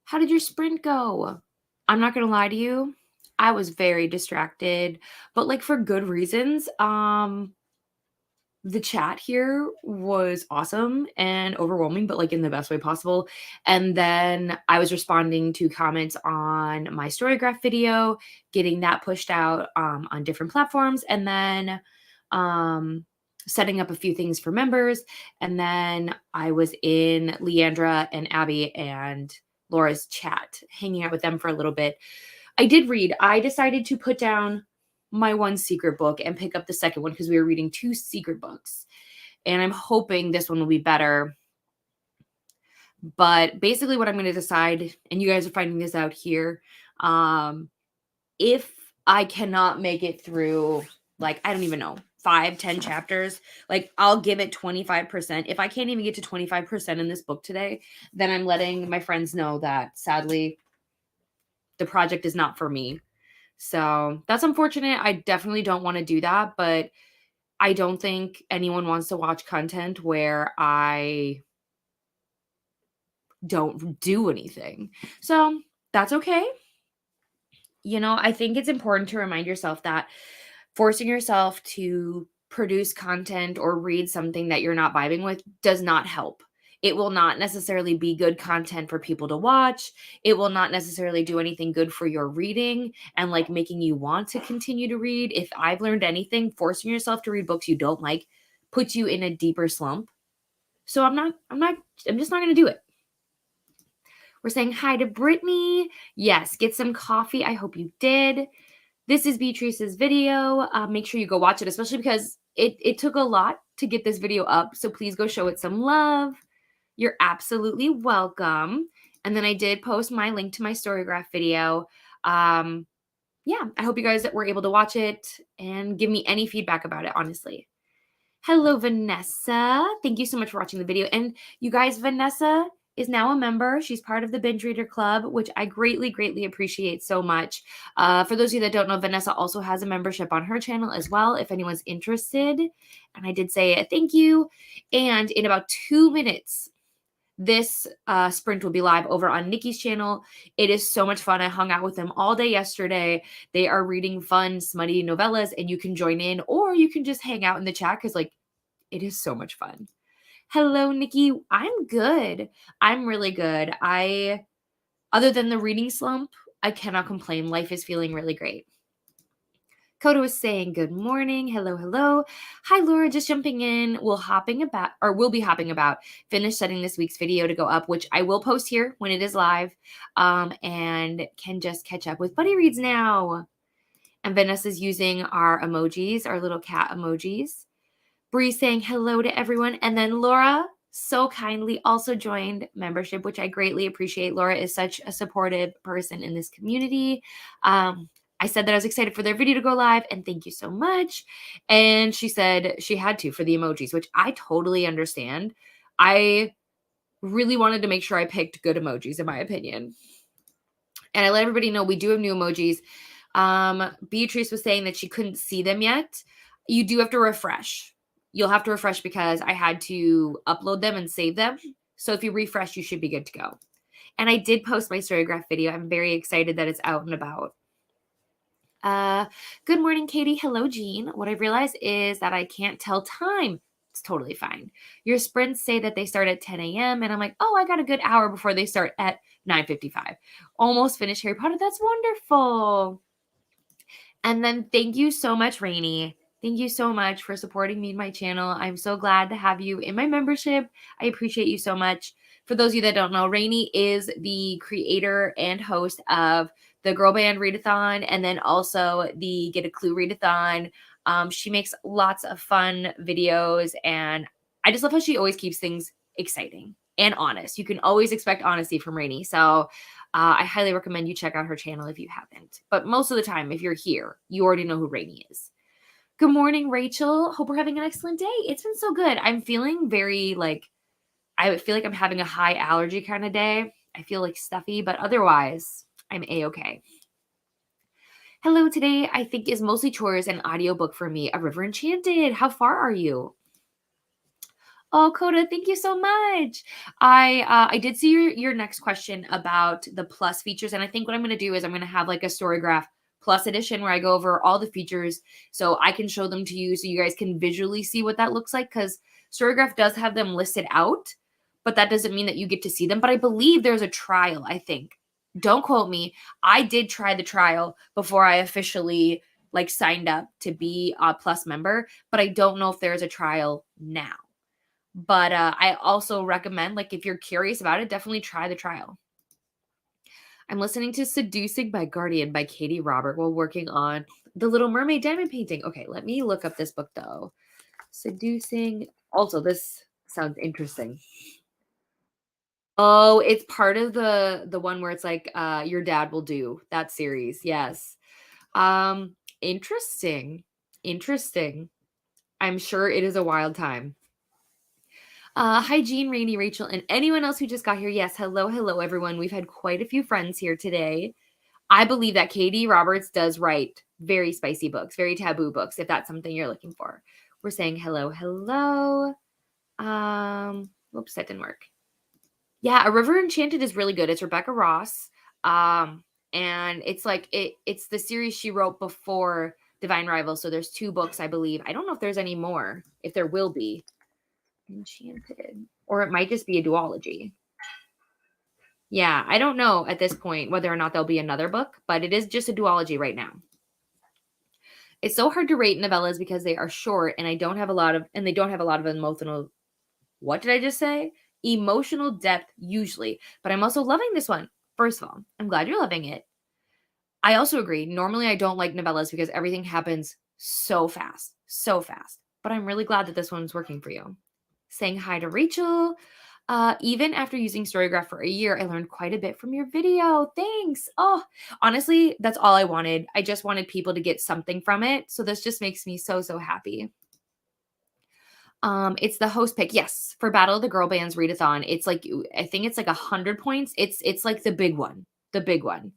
How did your sprint go? I'm not gonna lie to you. I was very distracted, but like for good reasons. The chat here was awesome and overwhelming, but like in the best way possible. And then I was responding to comments on my Storygraph video, getting that pushed out on different platforms, and then um, setting up a few things for members. And then I was in Leandra and Abby and Laura's chat, hanging out with them for a little bit. I did read. I decided to put down my one secret book and pick up the second one because we were reading two secret books. And I'm hoping this one will be better. But basically, what I'm going to decide, and you guys are finding this out here, if I cannot make it through, like, I don't even know, 5, 10 chapters, like, I'll give it 25%. If I can't even get to 25% in this book today, then I'm letting my friends know that sadly, the project is not for me. So that's unfortunate. I definitely don't want to do that, but I don't think anyone wants to watch content where I don't do anything. So that's okay. I think it's important to remind yourself that forcing yourself to produce content or read something that you're not vibing with does not help. It will not necessarily be good content for people to watch. It will not necessarily do anything good for your reading and like making you want to continue to read. If I've learned anything, forcing yourself to read books you don't like puts you in a deeper slump. So I'm just not going to do it. We're saying hi to Brittany. Yes, get some coffee. I hope you did. This is Beatrice's video. Make sure you go watch it, especially because it took a lot to get this video up. So please go show it some love. You're absolutely welcome. And then I did post my link to my Storygraph video. Yeah, I hope you guys were able to watch it and give me any feedback about it, honestly. Hello, Vanessa. Thank you so much for watching the video. And you guys, Vanessa is now a member. She's part of the Binge Reader Club, which I greatly, greatly appreciate so much. For those of you that don't know, Vanessa also has a membership on her channel as well, if anyone's interested. And I did say a thank you. And in about 2 minutes, this sprint will be live over on Nikki's channel. It is so much fun. I hung out with them all day yesterday. They are reading fun, smutty novellas, and you can join in or you can just hang out in the chat because, like, it is so much fun. Hello, Nikki. I'm good. I'm really good. Other than the reading slump, I cannot complain. Life is feeling really great. Coda was saying good morning. Hello, hello. Hi, Laura. Just jumping in. We'll be hopping about. Finish setting this week's video to go up, which I will post here when it is live. And can just catch up with Buddy Reads now. And Vanessa's using our emojis, our little cat emojis. Bree saying hello to everyone. And then Laura so kindly also joined membership, which I greatly appreciate. Laura is such a supportive person in this community. I said that I was excited for their video to go live, and thank you so much. And she said she had to for the emojis, which I totally understand. I really wanted to make sure I picked good emojis, in my opinion. And I let everybody know we do have new emojis. Beatrice was saying that she couldn't see them yet. You do have to refresh. You'll have to refresh because I had to upload them and save them. So if you refresh, you should be good to go. And I did post my Storygraph video. I'm very excited that it's out and about. Good morning, Katie. Hello, Jean. What I've realized is that I can't tell time. It's totally fine. Your sprints say that they start at 10 a.m. And I'm like, oh, I got a good hour before they start at 9:55. Almost finished Harry Potter. That's wonderful. And then thank you so much, Rainy. Thank you so much for supporting me and my channel. I'm so glad to have you in my membership. I appreciate you so much. For those of you that don't know, Rainy is the creator and host of the Girl Band Readathon and then also the Get a Clue Readathon. She makes lots of fun videos, and I just love how she always keeps things exciting and honest. You can always expect honesty from Rainy. So I highly recommend you check out her channel if you haven't. But most of the time, if you're here, you already know who Rainy is. Good morning, Rachel. Hope we're having an excellent day. It's been so good. I'm feeling very I feel like I'm having a high allergy kind of day. I feel like stuffy, but otherwise, I'm a-okay. Hello, today I think is mostly chores and audiobook for me. A River Enchanted. How far are you? Oh, Coda, thank you so much. I did see your next question about the plus features, and I think what I'm gonna do is I'm gonna have like a Storygraph Plus edition where I go over all the features so I can show them to you so you guys can visually see what that looks like. Because Storygraph does have them listed out, but that doesn't mean that you get to see them. But I believe there's a trial, I think. Don't quote me. I did try the trial before I officially like signed up to be a Plus member, but I don't know if there's a trial now. But I also recommend, like, if you're curious about it, definitely try the trial. I'm listening to Seducing by Guardian by Katie Robert while working on The Little Mermaid diamond painting. Okay, let me look up this book though. Seducing. Also, this sounds interesting. Oh, it's part of the one where it's like Your Dad Will Do, that series. Yes. Interesting. Interesting. I'm sure it is a wild time. Hi, Jean, Rainey, Rachel, and anyone else who just got here. Yes, hello, hello, everyone. We've had quite a few friends here today. I believe that Katie Roberts does write very spicy books, very taboo books, if that's something you're looking for. We're saying hello, hello. Whoops, that didn't work. Yeah, A River Enchanted is really good. It's Rebecca Ross. And it's like it's the series she wrote before Divine Rival. So there's 2 books, I believe. I don't know if there's any more, if there will be. Enchanted. Or it might just be a duology. Yeah, I don't know at this point whether or not there'll be another book, but it is just a duology right now. It's so hard to rate novellas because they are short and they don't have a lot of emotional, what did I just say? Emotional depth usually. But I'm also loving this one. First of all, I'm glad you're loving it. I also agree. Normally I don't like novellas because everything happens so fast, so fast. But I'm really glad that this one's working for you. Saying hi to Rachel. Even after using Storygraph for a year, I learned quite a bit from your video. Thanks. Oh, honestly, that's all I wanted. I just wanted people to get something from it. So this just makes me so, so happy. It's the host pick. Yes, for Battle of the Girl Bands readathon. It's like I think it's like 100 points. It's like the big one. The big one.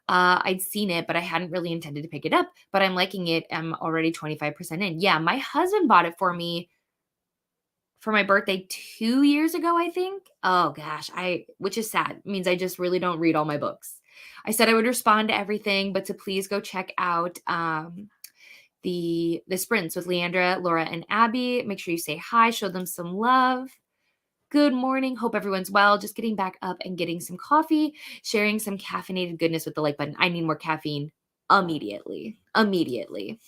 I'd seen it, but I hadn't really intended to pick it up. But I'm liking it. I'm already 25% in. Yeah, my husband bought it for me for my birthday 2 years ago, I think. Oh gosh, which is sad. It means I just really don't read all my books. I said I would respond to everything, but to please go check out the sprints with Leandra, Laura, and Abby. Make sure you say hi, show them some love. Good morning. Hope everyone's well. Just getting back up and getting some coffee, sharing some caffeinated goodness with the like button. I need more caffeine immediately. Immediately.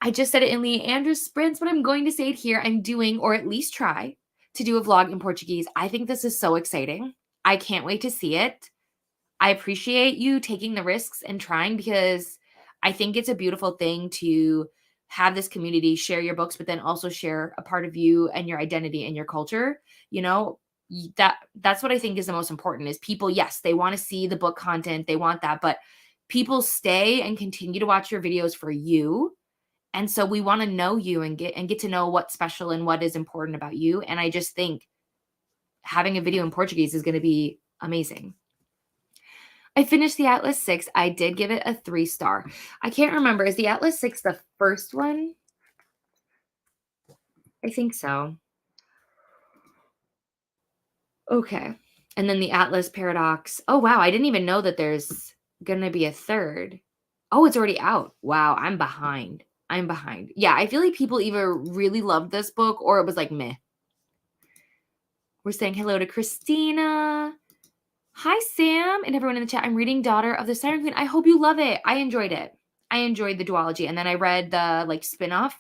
I just said it in Leandra's sprints, but I'm going to say it here. I'm doing, or at least try, to do a vlog in Portuguese. I think this is so exciting. I can't wait to see it. I appreciate you taking the risks and trying because I think it's a beautiful thing to have this community share your books, but then also share a part of you and your identity and your culture. You know, that's what I think is the most important is people, yes, they want to see the book content, they want that, but people stay and continue to watch your videos for you. And so we want to know you and get to know what's special and what is important about you. And I just think having a video in Portuguese is going to be amazing. I finished the Atlas 6. I did give it a 3-star. I can't remember. Is the Atlas 6 the first one? I think so. Okay. And then the Atlas Paradox. Oh, wow. I didn't even know that there's going to be a third. Oh, it's already out. Wow. I'm behind. I'm behind. Yeah. I feel like people either really loved this book or it was like meh. We're saying hello to Christina. Hi, Sam, and everyone in the chat. I'm reading Daughter of the Siren Queen. I hope you love it. I enjoyed it. I enjoyed the duology. And then I read the like spin-off,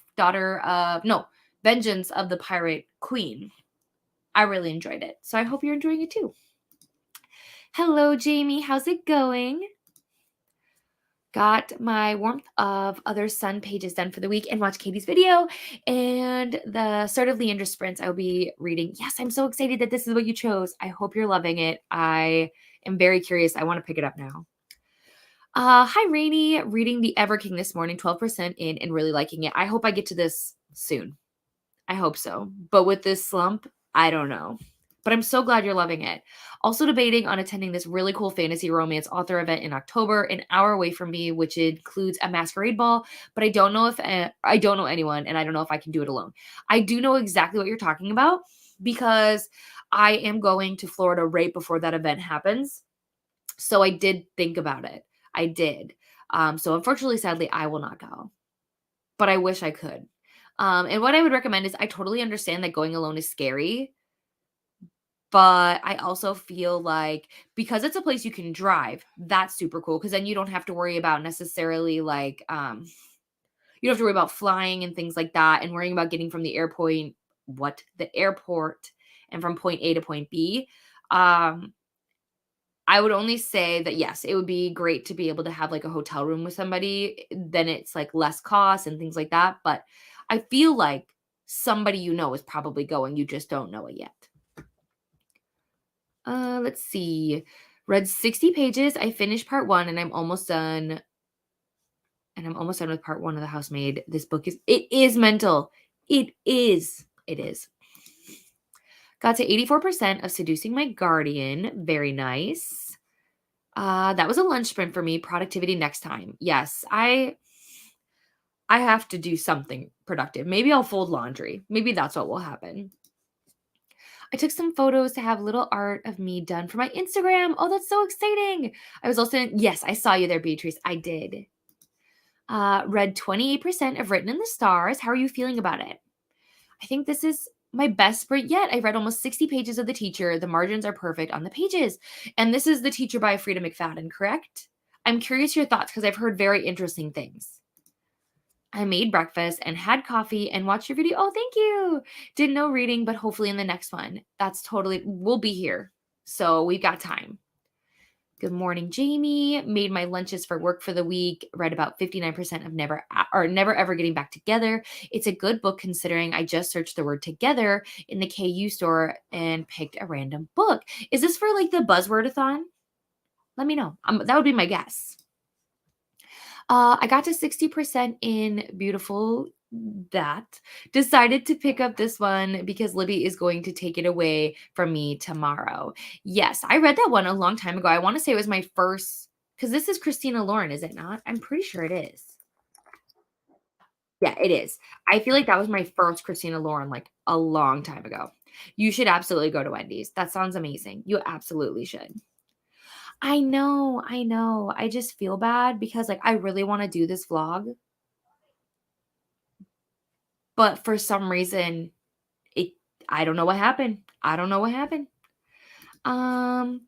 Vengeance of the Pirate Queen. I really enjoyed it. So I hope you're enjoying it too. Hello, Jamie. How's it going? Got my Warmth of Other Sun pages done for the week and watched Katie's video and the Start of Leandra's Sprints I will be reading. Yes, I'm so excited that this is what you chose. I hope you're loving it. I am very curious. I want to pick it up now. Hi, Rainey. Reading The Ever King this morning, 12% in and really liking it. I hope I get to this soon. I hope so. But with this slump, I don't know. but I'm so glad you're loving it. Also debating on attending this really cool fantasy romance author event in October, an hour away from me, which includes a masquerade ball, but I don't know if I don't know anyone and I don't know if I can do it alone. I do know exactly what you're talking about because I am going to Florida right before that event happens. So I did think about it. I did. So unfortunately, sadly, I will not go, but I wish I could. And what I would recommend is I totally understand that going alone is scary, but I also feel like because it's a place you can drive, that's super cool because then you don't have to worry about necessarily like you don't have to worry about flying and things like that and worrying about getting from the airport and from point A to point B. Um I would only say that yes, it would be great to be able to have like a hotel room with somebody, then it's like less cost and things like that, but I feel like somebody you know is probably going, you just don't know it yet. Let's see. Read 60 pages. I finished part 1 and I'm almost done with part 1 of The Housemaid. This book is mental. It is. Got to 84% of Seducing My Guardian. Very nice. That was a lunch sprint for me. Productivity next time. Yes, I have to do something productive. Maybe I'll fold laundry. Maybe that's what will happen. I took some photos to have little art of me done for my Instagram. Oh, that's so exciting. I was also, yes, I saw you there, Beatrice. I did. Read 28% of Written in the Stars. How are you feeling about it? I think this is my best sprint yet. I read almost 60 pages of The Teacher. The margins are perfect on the pages. And this is The Teacher by Frida McFadden, correct? I'm curious your thoughts because I've heard very interesting things. I made breakfast and had coffee and watched your video. Oh, thank you. Did no reading, but hopefully in the next one. We'll be here. So we've got time. Good morning, Jamie. Made my lunches for work for the week. Read about 59% of Never Ever Getting Back Together. It's a good book considering I just searched the word together in the KU store and picked a random book. Is this for like the buzzwordathon? Let me know. That would be my guess. I got to 60% in beautiful that. Decided to pick up this one because Libby is going to take it away from me tomorrow. Yes, I read that one a long time ago. I want to say it was my first, because this is Christina Lauren, is it not? I'm pretty sure it is. Yeah, it is. I feel like that was my first Christina Lauren like a long time ago. You should absolutely go to Wendy's. That sounds amazing. You absolutely should. I know, I know. I just feel bad because like I really want to do this vlog, but for some reason it I don't know what happened. I don't know what happened. Um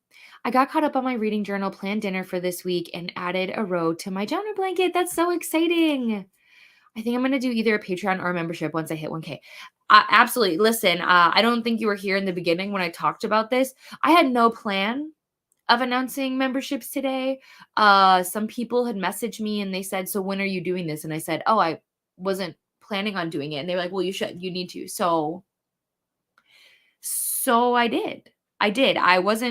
I got caught up on my reading journal, planned dinner for this week, and added a row to my genre blanket. That's so exciting. I think I'm gonna do either a Patreon or a membership once I hit 1K. Absolutely. Listen, I don't think you were here in the beginning when I talked about this. I had no plan of announcing memberships today. Some people had messaged me and they said, "So when are you doing this?" And I said, "Oh, I wasn't planning on doing it." And they were like, "Well, you should. You need to." So I did. I did. I was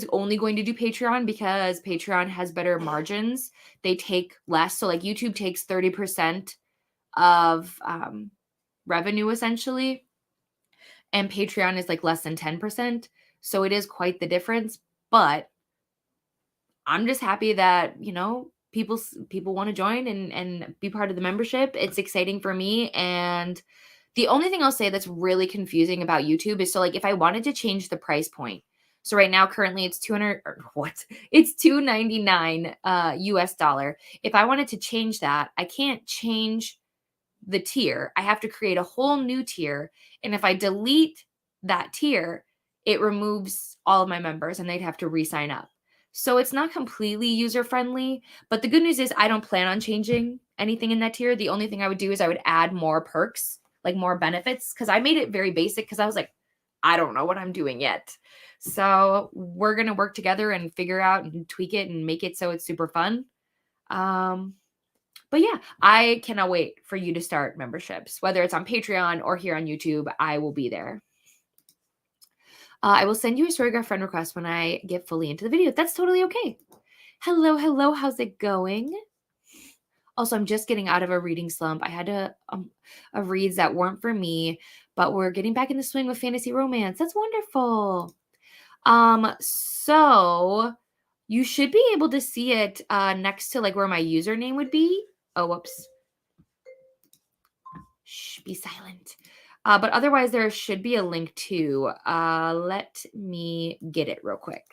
only going to do Patreon because Patreon has better margins. They take less. So like YouTube takes 30% of revenue essentially, and Patreon is like less than 10%. So it is quite the difference. But I'm just happy that, people want to join and be part of the membership. It's exciting for me. And the only thing I'll say that's really confusing about YouTube is so like if I wanted to change the price point. So right now currently it's 200 or what? It's 299 US dollar. If I wanted to change that, I can't change the tier. I have to create a whole new tier. And if I delete that tier, it removes all of my members and they'd have to re-sign up. So it's not completely user friendly, but the good news is I don't plan on changing anything in that tier. The only thing I would do is I would add more perks, like more benefits, because I made it very basic because I was like, I don't know what I'm doing yet. So we're going to work together and figure out and tweak it and make it so it's super fun. But yeah, I cannot wait for you to start memberships, whether it's on Patreon or here on YouTube. I will be there. I will send you a Storygraph friend request when I get fully into the video. That's totally okay. Hello, hello. How's it going? Also, I'm just getting out of a reading slump. I had a reads that weren't for me, but we're getting back in the swing with fantasy romance. That's wonderful. So you should be able to see it next to like where my username would be. Oh, whoops. Shh, be silent. But otherwise, there should be a link too. Let me get it real quick.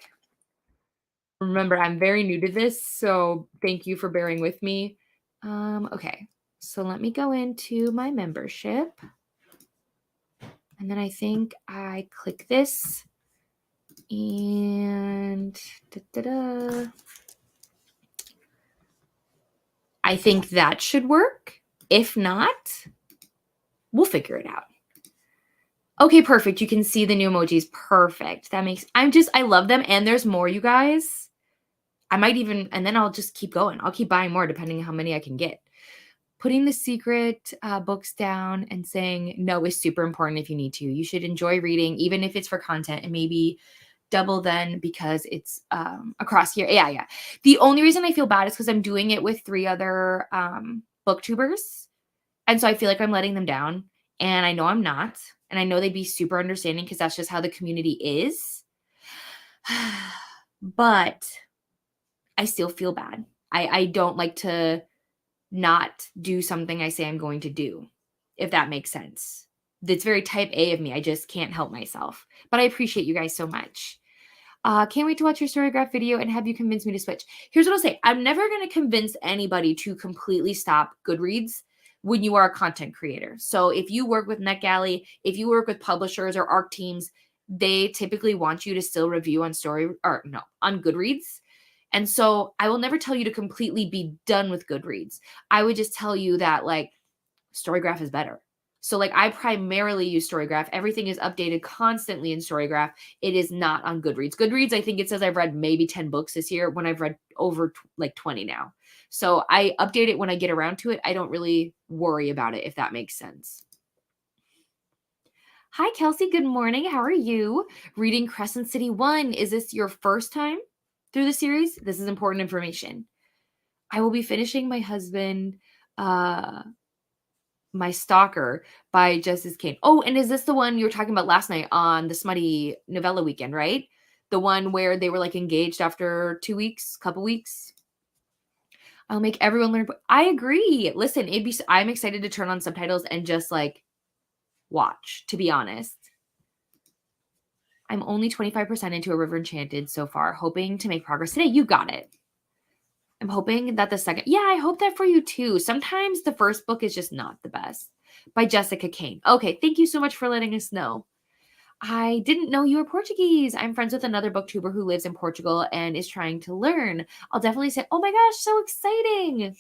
Remember, I'm very new to this, so thank you for bearing with me. Okay, so let me go into my membership. And then I think I click this and I think that should work. If not, we'll figure it out. Okay, perfect. You can see the new emojis. Perfect. I love them. And there's more, you guys. I might even, and then I'll just keep going. I'll keep buying more depending on how many I can get. Putting the secret books down and saying no is super important if you need to. You should enjoy reading, even if it's for content, and maybe double then because it's across here. Yeah. The only reason I feel bad is because I'm doing it with 3 other booktubers. And so I feel like I'm letting them down. And I know I'm not. And I know they'd be super understanding because that's just how the community is. But I still feel bad. I don't like to not do something I say I'm going to do, if that makes sense. That's very type A of me. I just can't help myself. But I appreciate you guys so much. Can't wait to watch your Storygraph video and have you convince me to switch. Here's what I'll say. I'm never going to convince anybody to completely stop Goodreads when you are a content creator. So if you work with NetGalley, if you work with publishers or ARC teams, they typically want you to still review on on Goodreads. And so I will never tell you to completely be done with Goodreads. I would just tell you that like Storygraph is better. So like I primarily use Storygraph. Everything is updated constantly in Storygraph. It is not on Goodreads. Goodreads, I think it says I've read maybe 10 books this year when I've read over like 20 now. So I update it when I get around to it. I don't really worry about it, if that makes sense. Hi, Kelsey. Good morning. How are you? Reading Crescent City 1. Is this your first time through the series? This is important information. I will be finishing my husband, My Stalker by Justice Kane. Oh, and is this the one you were talking about last night on the Smutty Novella Weekend, right? The one where they were like engaged after 2 weeks, couple weeks? I'll make everyone learn. I agree. Listen, I'm excited to turn on subtitles and just like watch, to be honest. I'm only 25% into A River Enchanted so far, hoping to make progress today. You got it. I'm hoping that I hope that for you too. Sometimes the first book is just not the best. By Jessica Kane. Okay, thank you so much for letting us know. I didn't know you were Portuguese. I'm friends with another booktuber who lives in Portugal and is trying to learn. I'll definitely say, oh my gosh, so exciting.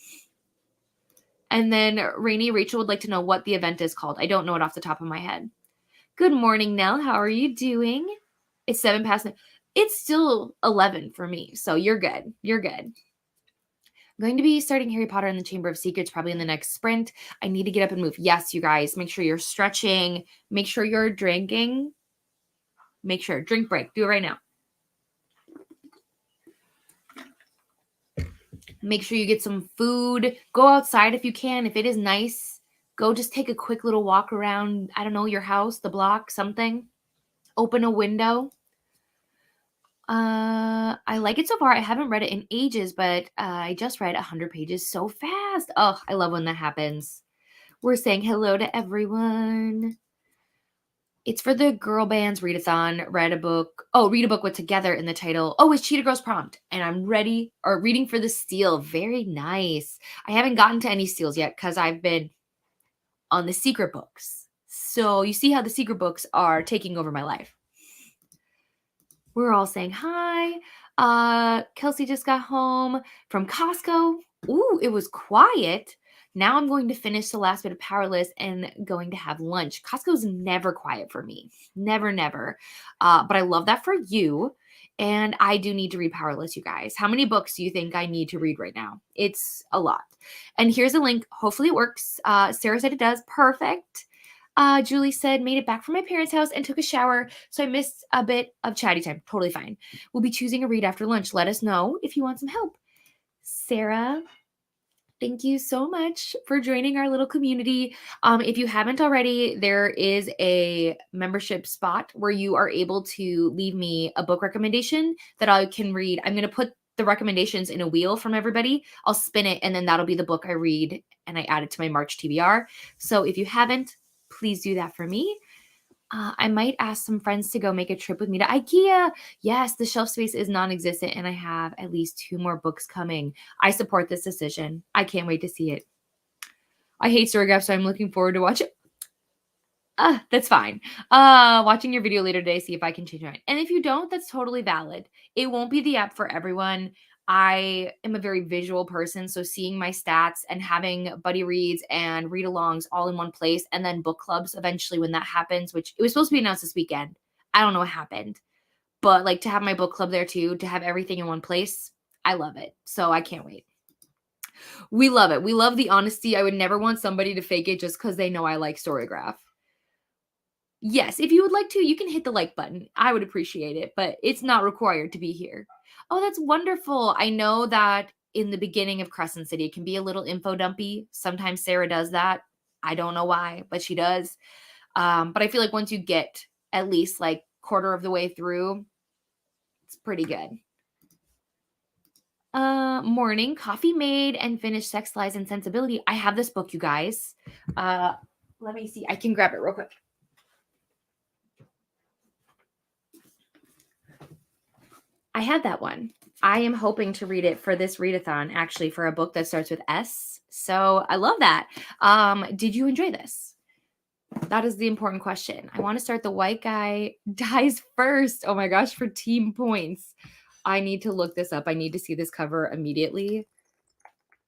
And then Rainy Rachel would like to know what the event is called. I don't know it off the top of my head. Good morning, Nell. How are you doing? It's 7 past. It's still 11 for me, so you're good. You're good. I'm going to be starting Harry Potter and the Chamber of Secrets probably in the next sprint. I need to get up and move. Yes, you guys, make sure you're stretching. Make sure you're drinking. Make sure. Drink break. Do it right now. Make sure you get some food. Go outside if you can. If it is nice, go just take a quick little walk around, I don't know, your house, the block, something. Open a window. I like it so far. I haven't read it in ages, but I just read 100 pages so fast. Oh, I love when that happens. We're saying hello to everyone. It's for the girl band's readathon. Read a book with together in the title. Oh, it's Cheetah Girls Prompt. And I'm reading for the steal. Very nice. I haven't gotten to any steals yet because I've been on the secret books. So you see how the secret books are taking over my life. We're all saying hi. Kelsey just got home from Costco. Ooh, it was quiet. Now I'm going to finish the last bit of Powerless and going to have lunch. Costco's never quiet for me. Never, never. But I love that for you. And I do need to read Powerless, you guys. How many books do you think I need to read right now? It's a lot. And here's a link. Hopefully it works. Sarah said it does. Perfect. Julie said, made it back from my parents' house and took a shower, so I missed a bit of chatty time. Totally fine. We'll be choosing a read after lunch. Let us know if you want some help. Sarah Thank you so much for joining our little community. If you haven't already, there is a membership spot where you are able to leave me a book recommendation that I can read. I'm going to put the recommendations in a wheel from everybody. I'll spin it, and then that'll be the book I read, and I add it to my March TBR. So if you haven't, please do that for me. I might ask some friends to go make a trip with me to IKEA. Yes, the shelf space is non-existent, and I have at least 2 more books coming. I support this decision. I can't wait to see it. I hate Storygraph, so I'm looking forward to watch it. That's fine. Watching your video later today, see if I can change my mind. And if you don't, that's totally valid. It won't be the app for everyone. I am a very visual person, so seeing my stats and having buddy reads and read alongs all in one place, and then book clubs eventually when that happens, which it was supposed to be announced this weekend. I don't know what happened, but like to have my book club there too, to have everything in one place, I love it. So I can't wait. We love it. We love the honesty. I would never want somebody to fake it just because they know I like Storygraph. Yes, if you would like to, you can hit the like button. I would appreciate it, but it's not required to be here. Oh, that's wonderful. I know that in the beginning of Crescent City, it can be a little info dumpy. Sometimes Sarah does that. I don't know why, but she does. But I feel like once you get at least like quarter of the way through, it's pretty good. Morning, coffee made and finished Sex, Lies, and Sensibility. I have this book, you guys. Let me see. I can grab it real quick. I had that one. I am hoping to read it for this readathon, actually, for a book that starts with S. So I love that. Did you enjoy this? That is the important question. I want to start The White Guy Dies First. Oh my gosh, for team points. I need to look this up. I need to see this cover immediately.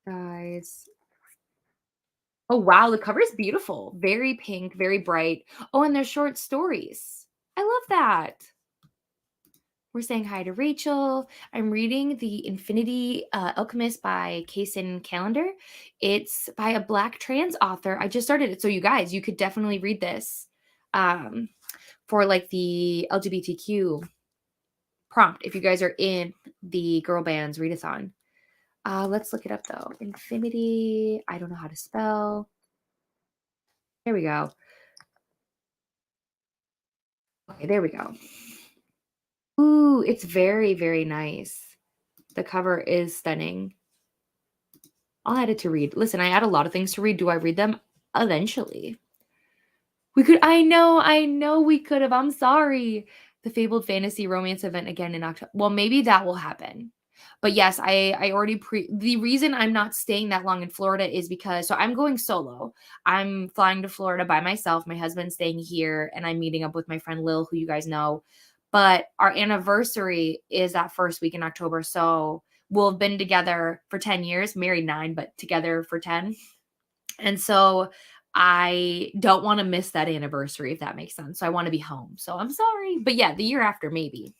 Guys. Oh, wow. The cover is beautiful. Very pink, very bright. Oh, and they're short stories. I love that. We're saying hi to Rachel. I'm reading The Infinity Alchemist by Kaysen Callender. It's by a Black trans author. I just started it. So, you guys, you could definitely read this for like the LGBTQ prompt if you guys are in the Girl Bands readathon. Let's look it up though. Infinity. I don't know how to spell. There we go. Okay, there we go. Ooh, it's very, very nice. The cover is stunning. I'll add it to read. Listen, I add a lot of things to read. Do I read them? Eventually. We could, I know we could have. I'm sorry. The Fabled Fantasy Romance event again in October. Well, maybe that will happen. But yes, I already the reason I'm not staying that long in Florida is because so I'm going solo. I'm flying to Florida by myself. My husband's staying here and I'm meeting up with my friend Lil, who you guys know. But our anniversary is that first week in October. So we'll have been together for 10 years, married 9, but together for 10. And so I don't want to miss that anniversary, if that makes sense. So I want to be home. So I'm sorry. But yeah, the year after, maybe.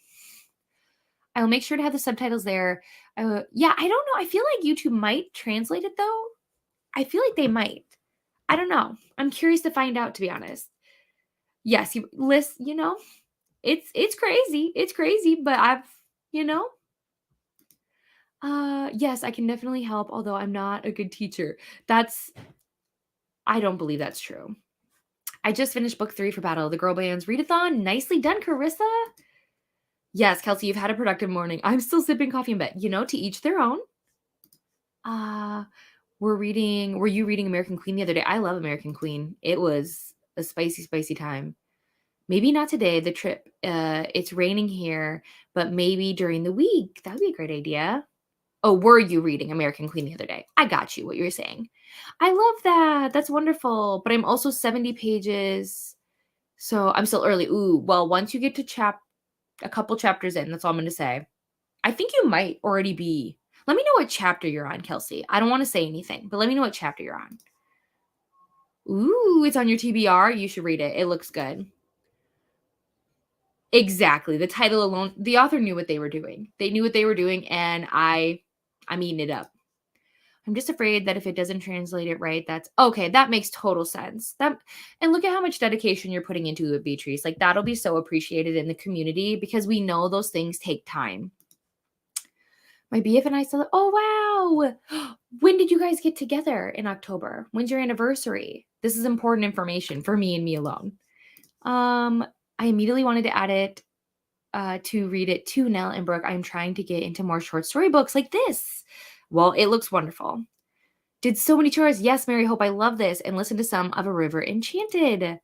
I'll make sure to have the subtitles there. Yeah, I don't know. I feel like YouTube might translate it though. I feel like they might. I don't know. I'm curious to find out, to be honest. Yes, you list, it's crazy. It's crazy, but you know, yes, I can definitely help, although I'm not a good teacher. I don't believe that's true. I just finished book 3 for Battle of the Girl Bands readathon. Nicely done, Carissa. Yes, Kelsey, you've had a productive morning. I'm still sipping coffee in bed. To each their own. Uh, were you reading American Queen the other day? I love American Queen. It was a spicy, spicy time. Maybe not today, the trip. It's raining here, but maybe during the week. That would be a great idea. Oh, were you reading American Queen the other day? I got you what you were saying. I love that. That's wonderful. But I'm also 70 pages. So I'm still early. Ooh, well, once you get to a couple chapters in, that's all I'm going to say. I think you might already be. Let me know what chapter you're on, Kelsey. I don't want to say anything, but let me know what chapter you're on. Ooh, it's on your TBR. You should read it. It looks good. Exactly. The title alone, the author knew what they were doing. They knew what they were doing, and I'm eating it up. I'm just afraid that if it doesn't translate it right, that's okay. That makes total sense. And look at how much dedication you're putting into it, Beatrice. Like that'll be so appreciated in the community because we know those things take time. My BF and I still oh, wow! When did you guys get together in October? When's your anniversary? This is important information for me and me alone. Um, I immediately wanted to add it, to read it to Nell and Brooke. I'm trying to get into more short story books like this. Well, it looks wonderful. Did so many chores. Yes, Mary Hope, I love this. And listen to some of A River Enchanted.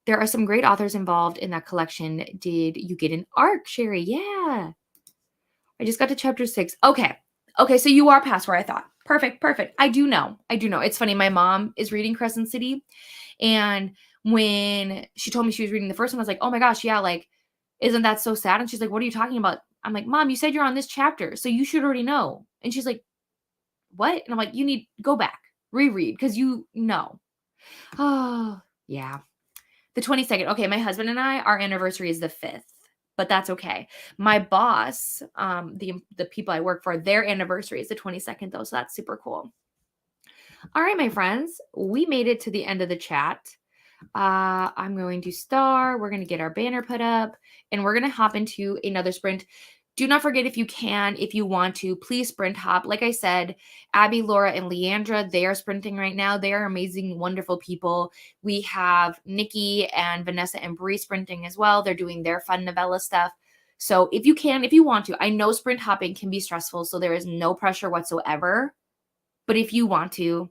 There are some great authors involved in that collection. Did you get an arc, Sherry? Yeah. I just got to chapter 6. Okay. Okay, so you are past where I thought. Perfect, perfect. I do know. I do know. It's funny. My mom is reading Crescent City. And when she told me she was reading the first one, I was like, oh my gosh, yeah, like, isn't that so sad? And she's like, what are you talking about? I'm like, Mom, you said you're on this chapter, so you should already know. And she's like, what? And I'm like, you need go back, reread, because you know. Oh, yeah. The 22nd. Okay, my husband and I, our anniversary is the 5th, but that's okay. My boss, the people I work for, their anniversary is the 22nd though, so that's super cool. All right, my friends, we made it to the end of the chat. I'm going to star. We're going to get our banner put up and we're going to hop into another sprint. Do not forget, if you can, if you want to, please sprint hop. Like I said, Abby, Laura, and Leandra, they are sprinting right now. They are amazing, wonderful people. We have Nikki and Vanessa and Bree sprinting as well. They're doing their fun novella stuff. So if you can, if you want to, I know sprint hopping can be stressful, so there is no pressure whatsoever. But if you want to,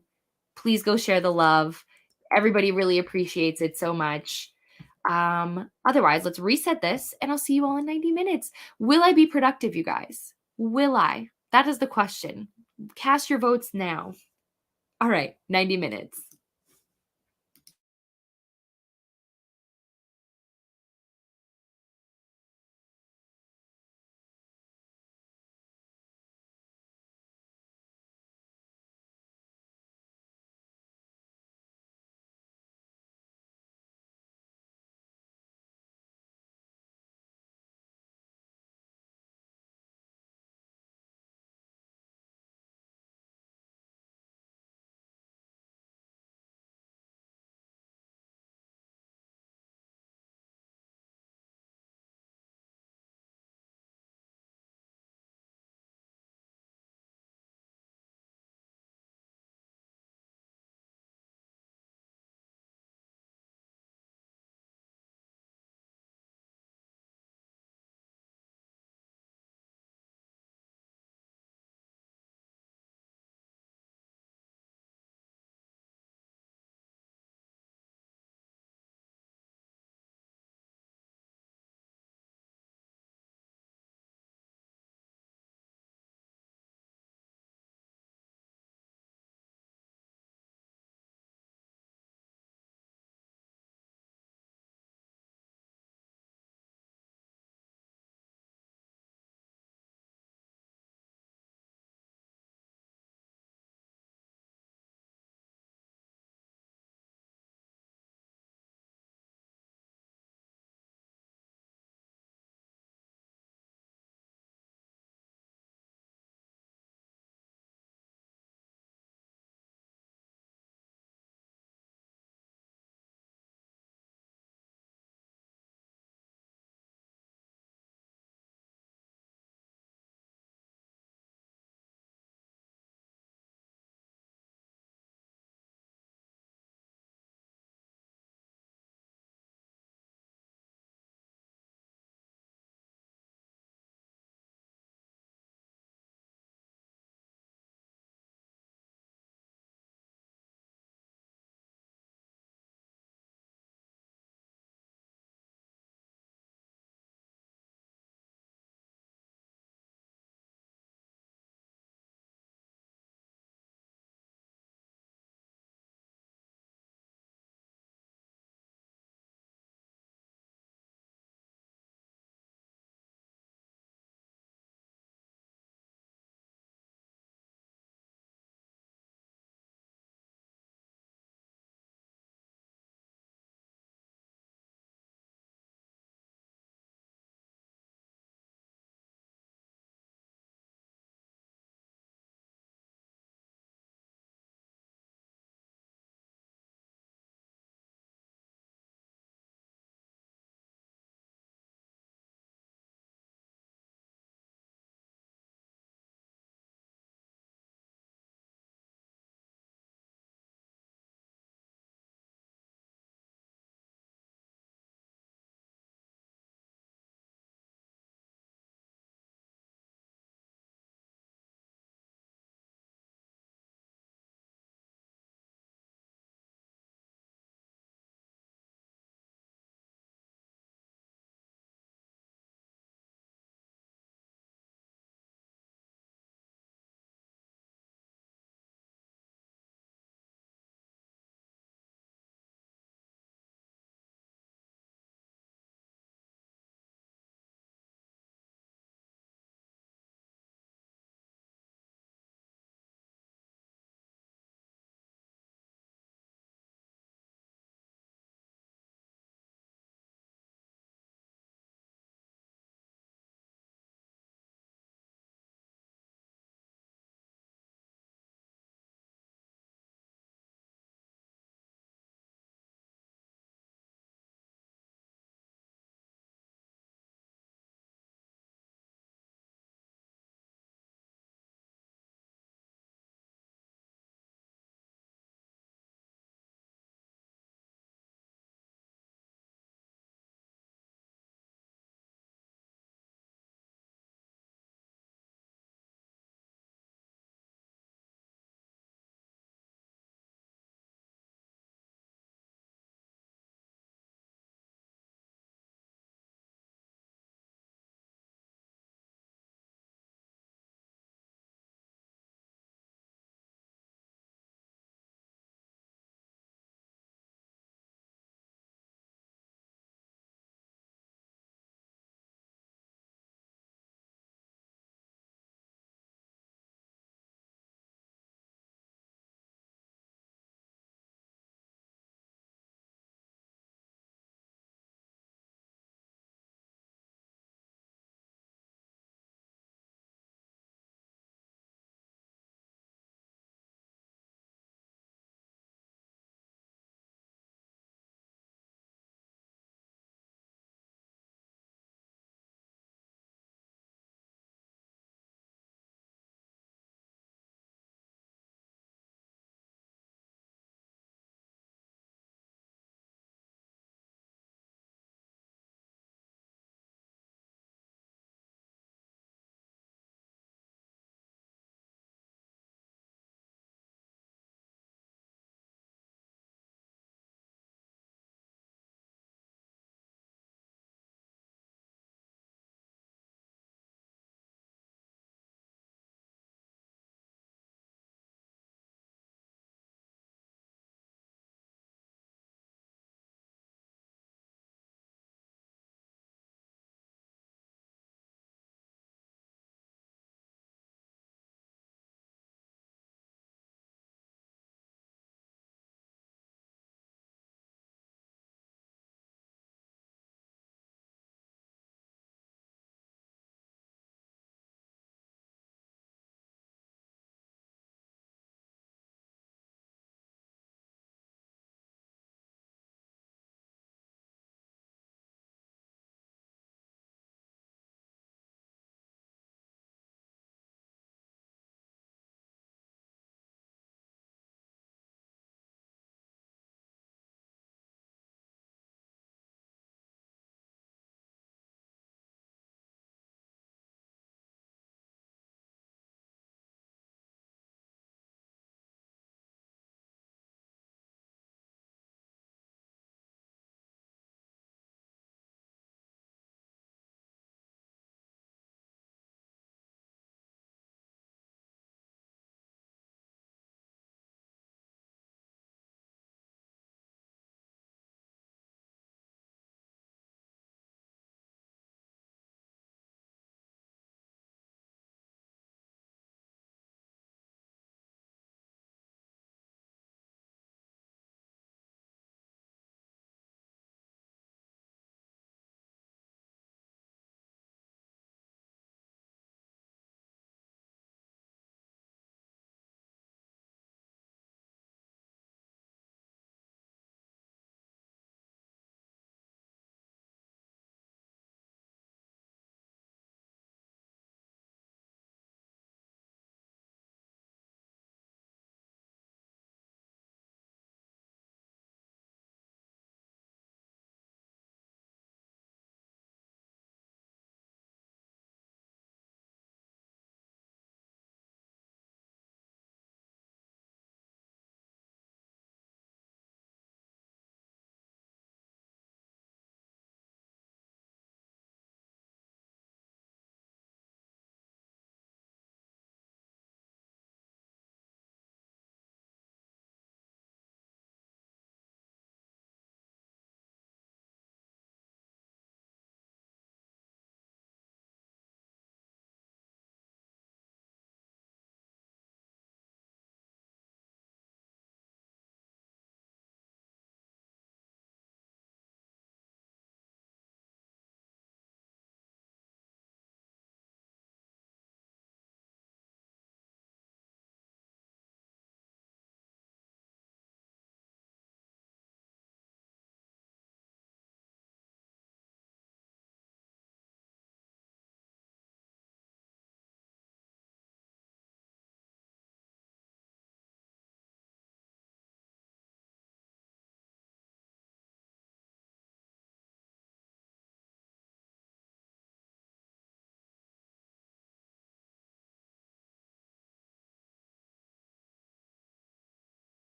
please go share the love. Everybody really appreciates it so much. Otherwise, let's reset this and I'll see you all in 90 minutes. Will I be productive, you guys? Will I? That is the question. Cast your votes now. All right, 90 minutes.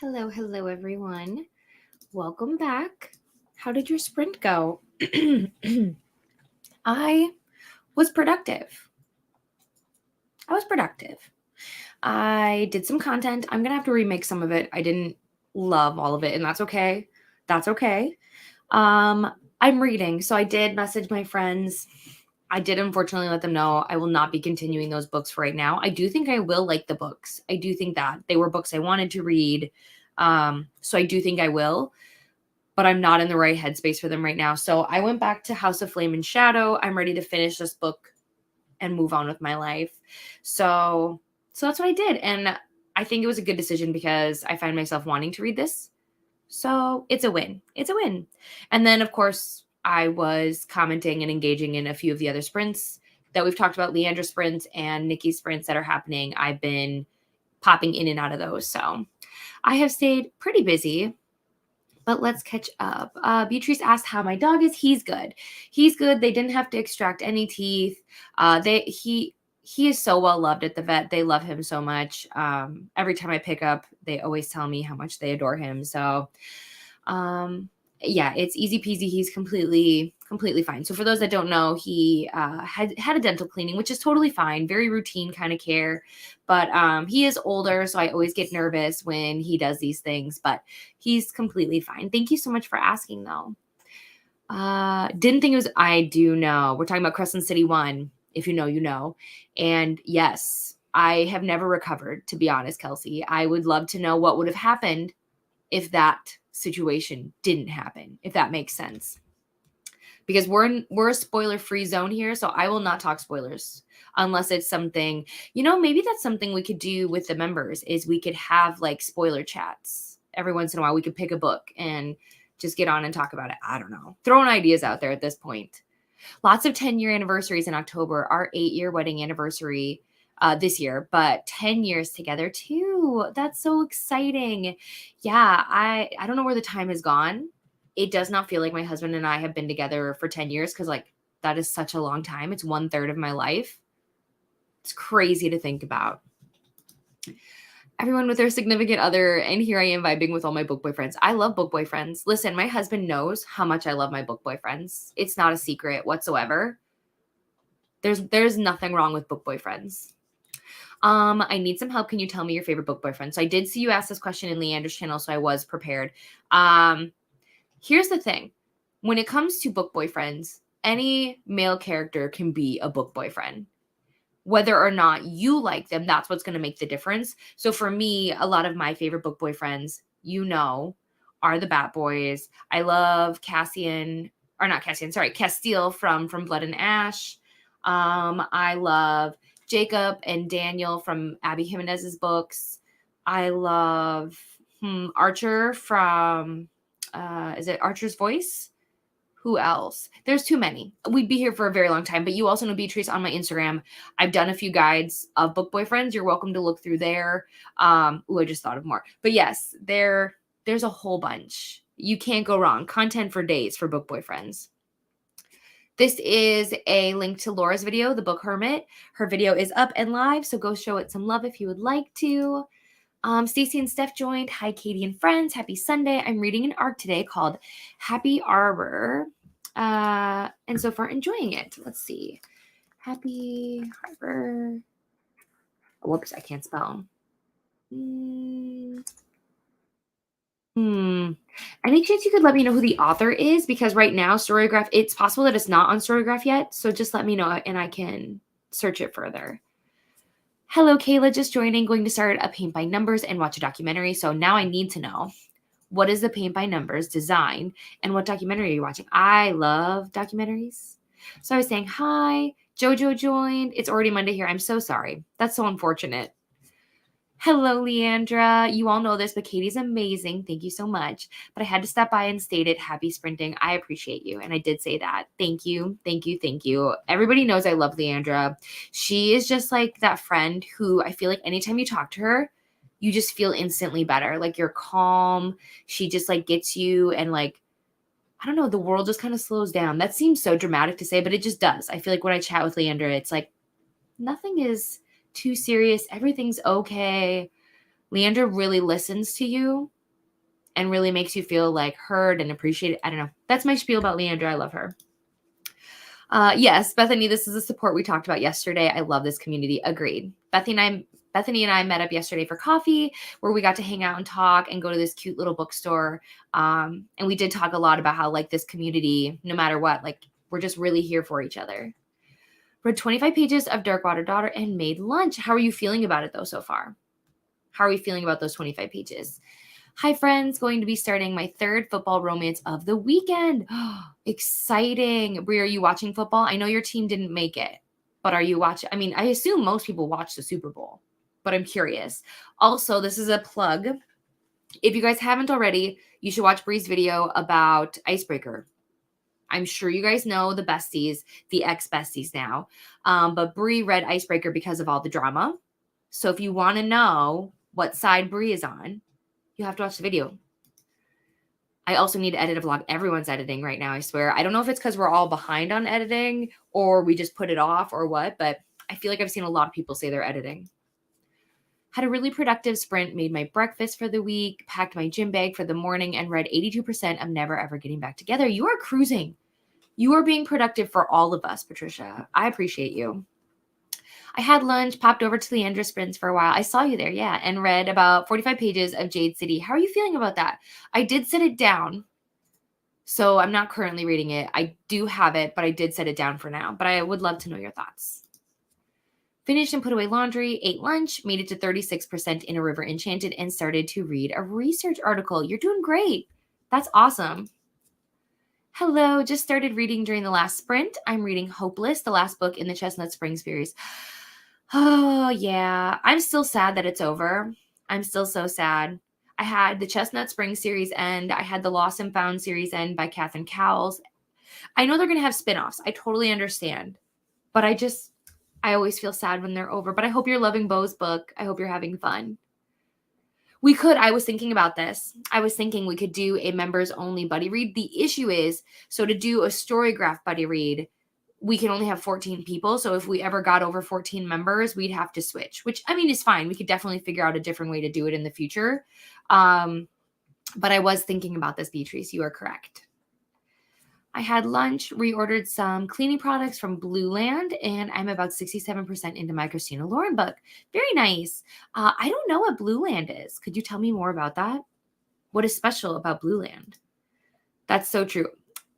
Hello, hello, everyone. Welcome back. How did your sprint go? I was productive. I did some content. I'm going to have to remake some of it. I didn't love all of it, and that's okay. That's okay. I'm reading. So I did message my friends. I did unfortunately let them know I will not be continuing those books for right now. I do think I will like the books. I do think that they were books I wanted to read. So I do think I will, but I'm not in the right headspace for them right now. So I went back to House of Flame and Shadow. I'm ready to finish this book and move on with my life. So that's what I did. And I think it was a good decision because I find myself wanting to read this. So it's a win. It's a win. And then, of course, I was commenting and engaging in a few of the other sprints that we've talked about, Leandra sprints and Nikki's sprints that are happening. I've been popping in and out of those. So I have stayed pretty busy, but let's catch up. Beatrice asked how my dog is. He's good. He's good. They didn't have to extract any teeth. He is so well loved at the vet. They love him so much. Every time I pick up, they always tell me how much they adore him. So, yeah, it's easy peasy. He's completely fine. So for those that don't know, he had a dental cleaning, which is totally fine. Very routine kind of care. But he is older, so I always get nervous when he does these things. But he's completely fine. Thank you so much for asking, though. Didn't think it was. I do know. We're talking about Crescent City 1. If you know, you know. And yes, I have never recovered, to be honest, Kelsey. I would love to know what would have happened if that situation didn't happen, if that makes sense. Because we're a spoiler-free zone here, so I will not talk spoilers unless it's something, maybe that's something we could do with the members is we could have like spoiler chats every once in a while. We could pick a book and just get on and talk about it. I don't know. Throwing ideas out there at this point. Lots of 10-year anniversaries in October. Our 8-year wedding anniversary this year, but 10 years together too. That's so exciting. Yeah, I don't know where the time has gone. It does not feel like my husband and I have been together for 10 years because like that is such a long time. It's 1/3 of my life. It's crazy to think about. Everyone with their significant other, and here I am vibing with all my book boyfriends. I love book boyfriends. Listen, my husband knows how much I love my book boyfriends. It's not a secret whatsoever. There's nothing wrong with book boyfriends. I need some help. Can you tell me your favorite book boyfriend? So I did see you ask this question in Leandra's channel, so I was prepared. Here's the thing. When it comes to book boyfriends, any male character can be a book boyfriend. Whether or not you like them, that's what's going to make the difference. So for me, a lot of my favorite book boyfriends, are the Bat Boys. I love Castile from Blood and Ash. I love Jacob and Daniel from Abby Jimenez's books. I love Archer from, is it Archer's Voice? Who else? There's too many. We'd be here for a very long time, but you also know Beatrice on my Instagram. I've done a few guides of book boyfriends. You're welcome to look through there. I just thought of more. But yes, there's a whole bunch. You can't go wrong. Content for days for book boyfriends. This is a link to Laura's video, The Book Hermit. Her video is up and live, so go show it some love if you would like to. Stacy and Steph joined. Hi, Katie and friends. Happy Sunday. I'm reading an arc today called Happy Arbor. And so far enjoying it. Let's see. Happy Arbor. Whoops, I can't spell. Any chance you could let me know who the author is? Because right now, Storygraph, it's possible that it's not on Storygraph yet. So just let me know and I can search it further. Hello, Kayla, just joining, going to start a paint by numbers and watch a documentary. So now I need to know, what is the paint by numbers design and what documentary are you watching? I love documentaries. So I was saying, hi, Jojo joined. It's already Monday here. I'm so sorry. That's so unfortunate. Hello, Leandra. You all know this, but Katie's amazing. Thank you so much. But I had to stop by and state it. Happy sprinting. I appreciate you. And I did say that. Thank you. Thank you. Thank you. Everybody knows I love Leandra. She is just like that friend who I feel like anytime you talk to her, you just feel instantly better. Like you're calm. She just like gets you and like, I don't know, the world just kind of slows down. That seems so dramatic to say, but it just does. I feel like when I chat with Leandra, it's like nothing is too serious. Everything's okay. Leandra really listens to you and really makes you feel like heard and appreciated. I don't know. That's my spiel about Leandra. I love her. Yes, Bethany, this is a support we talked about yesterday. I love this community. Agreed. Bethany and I met up yesterday for coffee where we got to hang out and talk and go to this cute little bookstore. And we did talk a lot about how like this community, no matter what, like we're just really here for each other. Read 25 pages of Darkwater Daughter and made lunch. How are you feeling about it though so far? How are we feeling about those 25 pages? Hi, friends. Going to be starting my third football romance of the weekend. Exciting. Brie, are you watching football? I know your team didn't make it, but are you watching? I mean, I assume most people watch the Super Bowl, but I'm curious. Also, this is a plug. If you guys haven't already, you should watch Brie's video about Icebreaker. I'm sure you guys know the besties, the ex-besties now. But Brie read Icebreaker because of all the drama. So if you want to know what side Brie is on, you have to watch the video. I also need to edit a vlog. Everyone's editing right now, I swear. I don't know if it's because we're all behind on editing or we just put it off or what, but I feel like I've seen a lot of people say they're editing. Had a really productive sprint, made my breakfast for the week, packed my gym bag for the morning, and read 82% of Never Ever Getting Back Together. You are cruising. You are being productive for all of us, Patricia. I appreciate you. I had lunch, popped over to Leandra Sprints for a while. I saw you there, yeah, and read about 45 pages of Jade City. How are you feeling about that? I did set it down, so I'm not currently reading it. I do have it, but I did set it down for now. But I would love to know your thoughts. Finished and put away laundry, ate lunch, made it to 36% in A River Enchanted, and started to read a research article. You're doing great. That's awesome. Hello, just started reading during the last sprint. I'm reading Hopeless, the last book in the Chestnut Springs series. Oh, yeah. I'm still sad that it's over. I'm still so sad. I had the Chestnut Springs series end. I had the Lost and Found series end by Catherine Cowles. I know they're going to have spinoffs. I totally understand. But I always feel sad when they're over. But I hope you're loving Beau's book. I hope you're having fun. I was thinking about this. I was thinking we could do a members only buddy read. The issue is, so to do a Storygraph buddy read, we can only have 14 people. So if we ever got over 14 members, we'd have to switch, which I mean is fine. We could definitely figure out a different way to do it in the future. But I was thinking about this, Beatrice. You are correct. I had lunch, reordered some cleaning products from Blue Land, and I'm about 67% into my Christina Lauren book. Very nice. I don't know what Blue Land is. Could you tell me more about that? What is special about Blue Land? That's so true.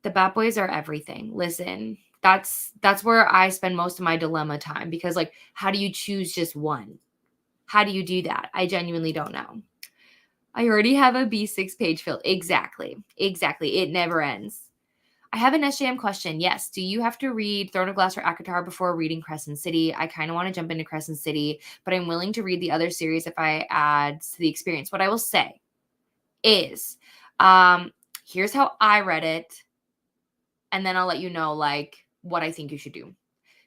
The Bat Boys are everything. Listen, that's where I spend most of my dilemma time because, like, how do you choose just one? How do you do that? I genuinely don't know. I already have a B6 page filled. Exactly. It never ends. I have an SJM question. Yes. Do you have to read Throne of Glass or ACOTAR before reading Crescent City? I kind of want to jump into Crescent City, but I'm willing to read the other series if I add to the experience. What I will say is, here's how I read it, and then I'll let you know, like, what I think you should do.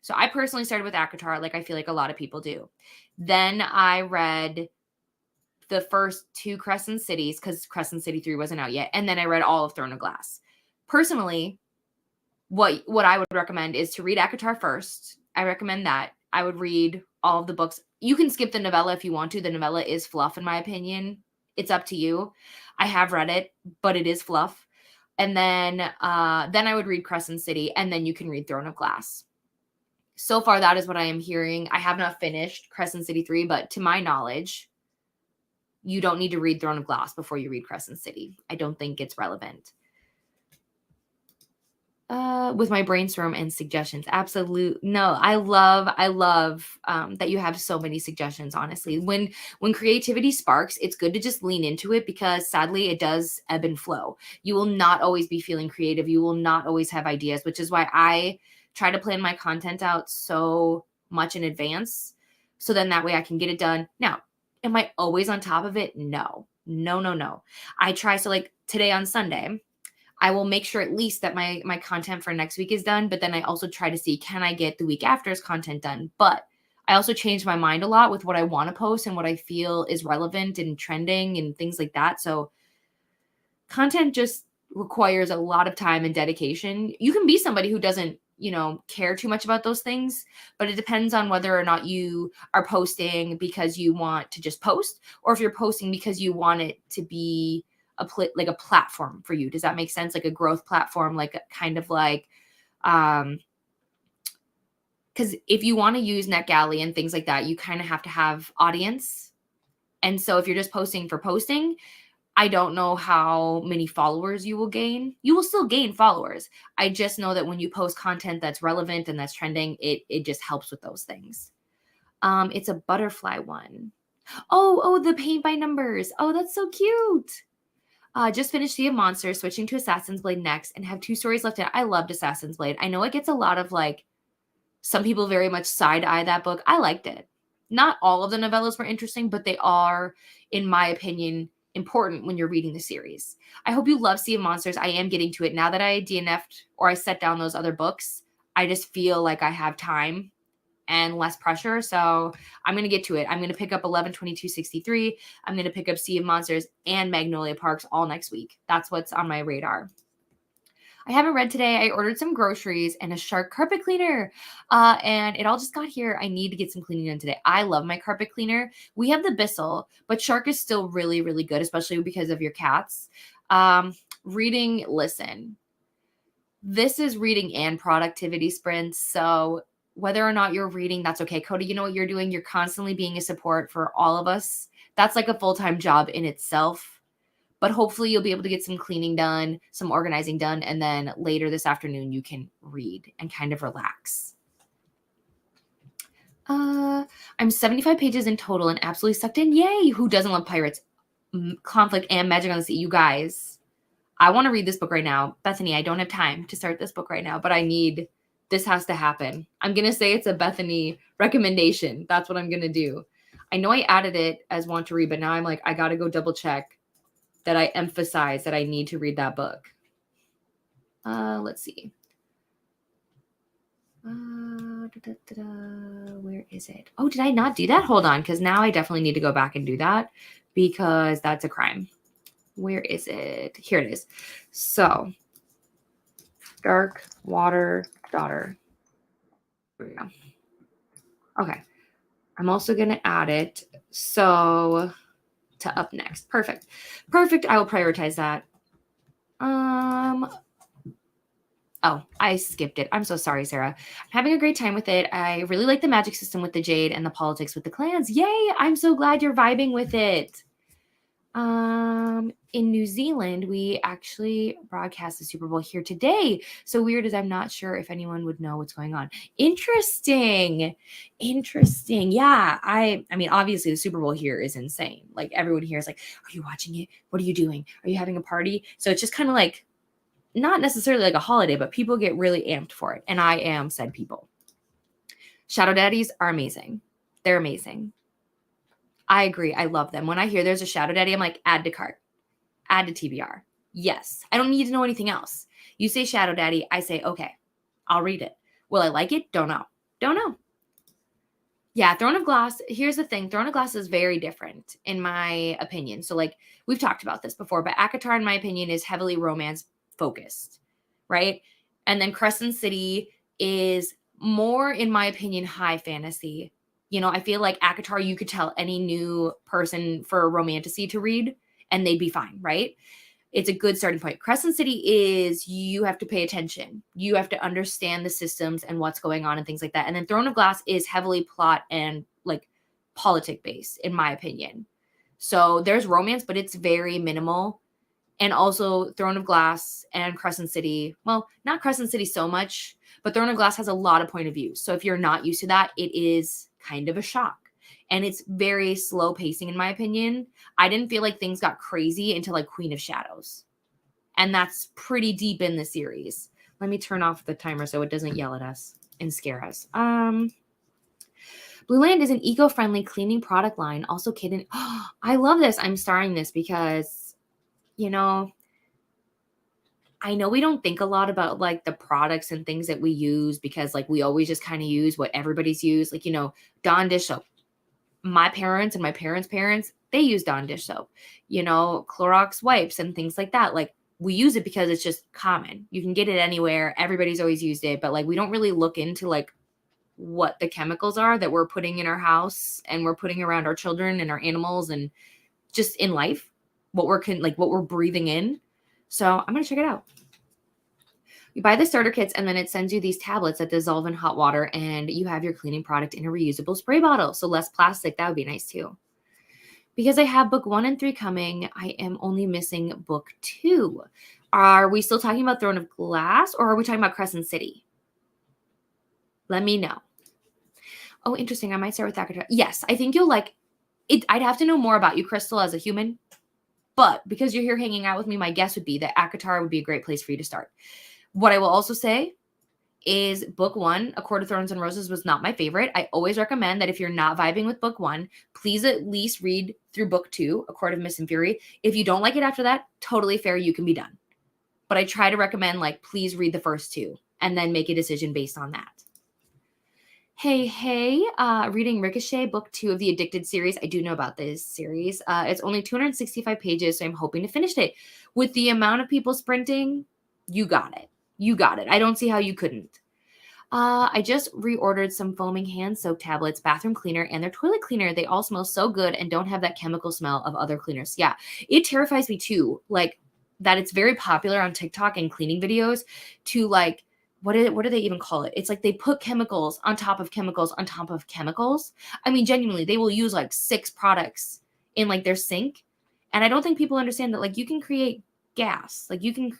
So I personally started with ACOTAR, like I feel like a lot of people do. Then I read the first two Crescent Cities because Crescent City 3 wasn't out yet. And then I read all of Throne of Glass. Personally, what I would recommend is to read ACOTAR first. I recommend that. I would read all of the books. You can skip the novella if you want to. The novella is fluff, in my opinion. It's up to you. I have read it, but it is fluff. And then I would read Crescent City, and then you can read Throne of Glass. So far, that is what I am hearing. I have not finished Crescent City 3, but to my knowledge, you don't need to read Throne of Glass before you read Crescent City. I don't think it's relevant. With my brainstorm and suggestions. Absolutely. No, I love that you have so many suggestions, honestly. When creativity sparks, it's good to just lean into it because sadly it does ebb and flow. You will not always be feeling creative. You will not always have ideas, which is why I try to plan my content out so much in advance. So then that way I can get it done. Now, am I always on top of it? No. I try. So like today on Sunday, I will make sure at least that my content for next week is done. But then I also try to see, can I get the week after's content done? But I also change my mind a lot with what I want to post and what I feel is relevant and trending and things like that. So content just requires a lot of time and dedication. You can be somebody who doesn't, care too much about those things, but it depends on whether or not you are posting because you want to just post, or if you're posting because you want it to be like a platform for you. Does that make sense? Like a growth platform, like kind of like, because if you want to use NetGalley and things like that, you kind of have to have audience. And so if you're just posting for posting, I don't know how many followers you will gain. You will still gain followers. I just know that when you post content that's relevant and that's trending, it just helps with those things. It's a butterfly one. Oh, the paint by numbers. Oh, that's so cute. Just finished Sea of Monsters, switching to Assassin's Blade next, and have 2 stories left in. I loved Assassin's Blade. I know it gets a lot of like, some people very much side eye that book. I liked it. Not all of the novellas were interesting, but they are, in my opinion, important when you're reading the series. I hope you love Sea of Monsters. I am getting to it now that I DNF'd or I set down those other books. I just feel like I have time and less pressure. So I'm going to get to it. I'm going to pick up 11/22/63. I'm going to pick up Sea of Monsters and Magnolia Parks all next week. That's what's on my radar. I haven't read today. I ordered some groceries and a Shark carpet cleaner. And it all just got here. I need to get some cleaning done today. I love my carpet cleaner. We have the Bissell, but Shark is still really, really good, especially because of your cats. Reading, listen. This is reading and productivity sprints. So whether or not you're reading, that's okay. Cody, you know what you're doing? You're constantly being a support for all of us. That's like a full-time job in itself. But hopefully you'll be able to get some cleaning done, some organizing done, and then later this afternoon you can read and kind of relax. I'm 75 pages in total and absolutely sucked in. Yay! Who doesn't love pirates, conflict, and magic on the sea? You guys, I want to read this book right now. Bethany, I don't have time to start this book right now, but this has to happen. I'm going to say it's a Bethany recommendation. That's what I'm going to do. I know I added it as want to read, but now I'm like, I got to go double check that I emphasize that I need to read that book. Let's see. Where is it? Oh, did I not do that? Hold on, because now I definitely need to go back and do that because that's a crime. Where is it? Here it is. So, Dark Water Daughter. There we go. Okay. I'm also going to add it. So, to up next. Perfect. I will prioritize that. Oh, I skipped it. I'm so sorry, Sarah. I'm having a great time with it. I really like the magic system with the Jade and the politics with the clans. Yay! I'm so glad you're vibing with it. In New Zealand, we actually broadcast the Super Bowl here today. So weird as I'm not sure if anyone would know what's going on. Interesting. Yeah. I mean, obviously the Super Bowl here is insane. Like everyone here is like, are you watching it? What are you doing? Are you having a party? So it's just kind of like, not necessarily like a holiday, but people get really amped for it. And I am said people. Shadow Daddies are amazing. They're amazing. I agree. I love them. When I hear there's a Shadow Daddy, I'm like, add to cart, add to TBR. Yes. I don't need to know anything else. You say Shadow Daddy, I say, okay, I'll read it. Will I like it? Don't know. Yeah, Throne of Glass. Here's the thing. Throne of Glass is very different in my opinion. So like we've talked about this before, but ACOTAR, in my opinion, is heavily romance focused, right? And then Crescent City is more, in my opinion, high fantasy. You know, I feel like ACOTAR, you could tell any new person for romantasy to read and they'd be fine, right? It's a good starting point. Crescent City is, you have to pay attention. You have to understand the systems and what's going on and things like that. And then Throne of Glass is heavily plot and like politic based, in my opinion. So there's romance, but it's very minimal. And also Throne of Glass and Crescent City, well, not Crescent City so much, but Throne of Glass has a lot of point of view. So if you're not used to that, it is kind of a shock. And it's very slow pacing, in my opinion. I didn't feel like things got crazy until like Queen of Shadows. And that's pretty deep in the series. Let me turn off the timer so it doesn't yell at us and scare us. Blue Land is an eco-friendly cleaning product line. Also kitten. Oh, I love this. I'm starring this because, you know, I know we don't think a lot about like the products and things that we use because like we always just kind of use what everybody's used. Like, you know, Dawn dish soap. My parents and my parents' parents, they use Dawn dish soap, you know, Clorox wipes and things like that. Like we use it because it's just common. You can get it anywhere. Everybody's always used it, but like we don't really look into like what the chemicals are that we're putting in our house and we're putting around our children and our animals and just in life, what we're breathing in. So I'm going to check it out. You buy the starter kits and then it sends you these tablets that dissolve in hot water and you have your cleaning product in a reusable spray bottle. So less plastic. That would be nice too. Because I have book 1 and 3 coming, I am only missing book 2. Are we still talking about Throne of Glass or are we talking about Crescent City? Let me know. Oh, interesting. I might start with ACOTAR. Yes, I think you'll like it. I'd have to know more about you, Crystal, as a human. But because you're here hanging out with me, my guess would be that ACOTAR would be a great place for you to start. What I will also say is book 1, A Court of Thorns and Roses, was not my favorite. I always recommend that if you're not vibing with book 1, please at least read through book 2, A Court of Mist and Fury. If you don't like it after that, totally fair. You can be done. But I try to recommend, like, please read the first 2 and then make a decision based on that. Hey, reading Ricochet, book 2 of the Addicted series. I do know about this series. It's only 265 pages, so I'm hoping to finish it. With the amount of people sprinting, you got it. You got it. I don't see how you couldn't. I just reordered some foaming hand soap tablets, bathroom cleaner, and their toilet cleaner. They all smell so good and don't have that chemical smell of other cleaners. Yeah, it terrifies me too. Like that it's very popular on TikTok and cleaning videos to like, what do they even call it? It's like they put chemicals on top of chemicals on top of chemicals. I mean, genuinely, they will use like 6 products in like their sink. And I don't think people understand that like you can create gas. Like you can,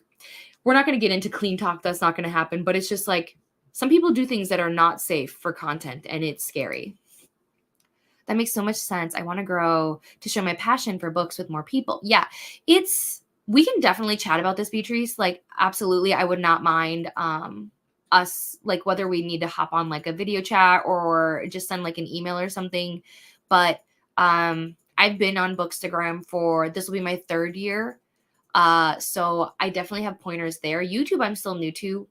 we're not going to get into clean talk. That's not going to happen. But it's just like, some people do things that are not safe for content, and it's scary. That makes so much sense. I want to grow to show my passion for books with more people. Yeah, we can definitely chat about this, Beatrice. Like, absolutely. I would not mind us, like, whether we need to hop on like a video chat or just send like an email or something. But I've been on Bookstagram this will be my 3rd year. So I definitely have pointers there. YouTube, I'm still new to,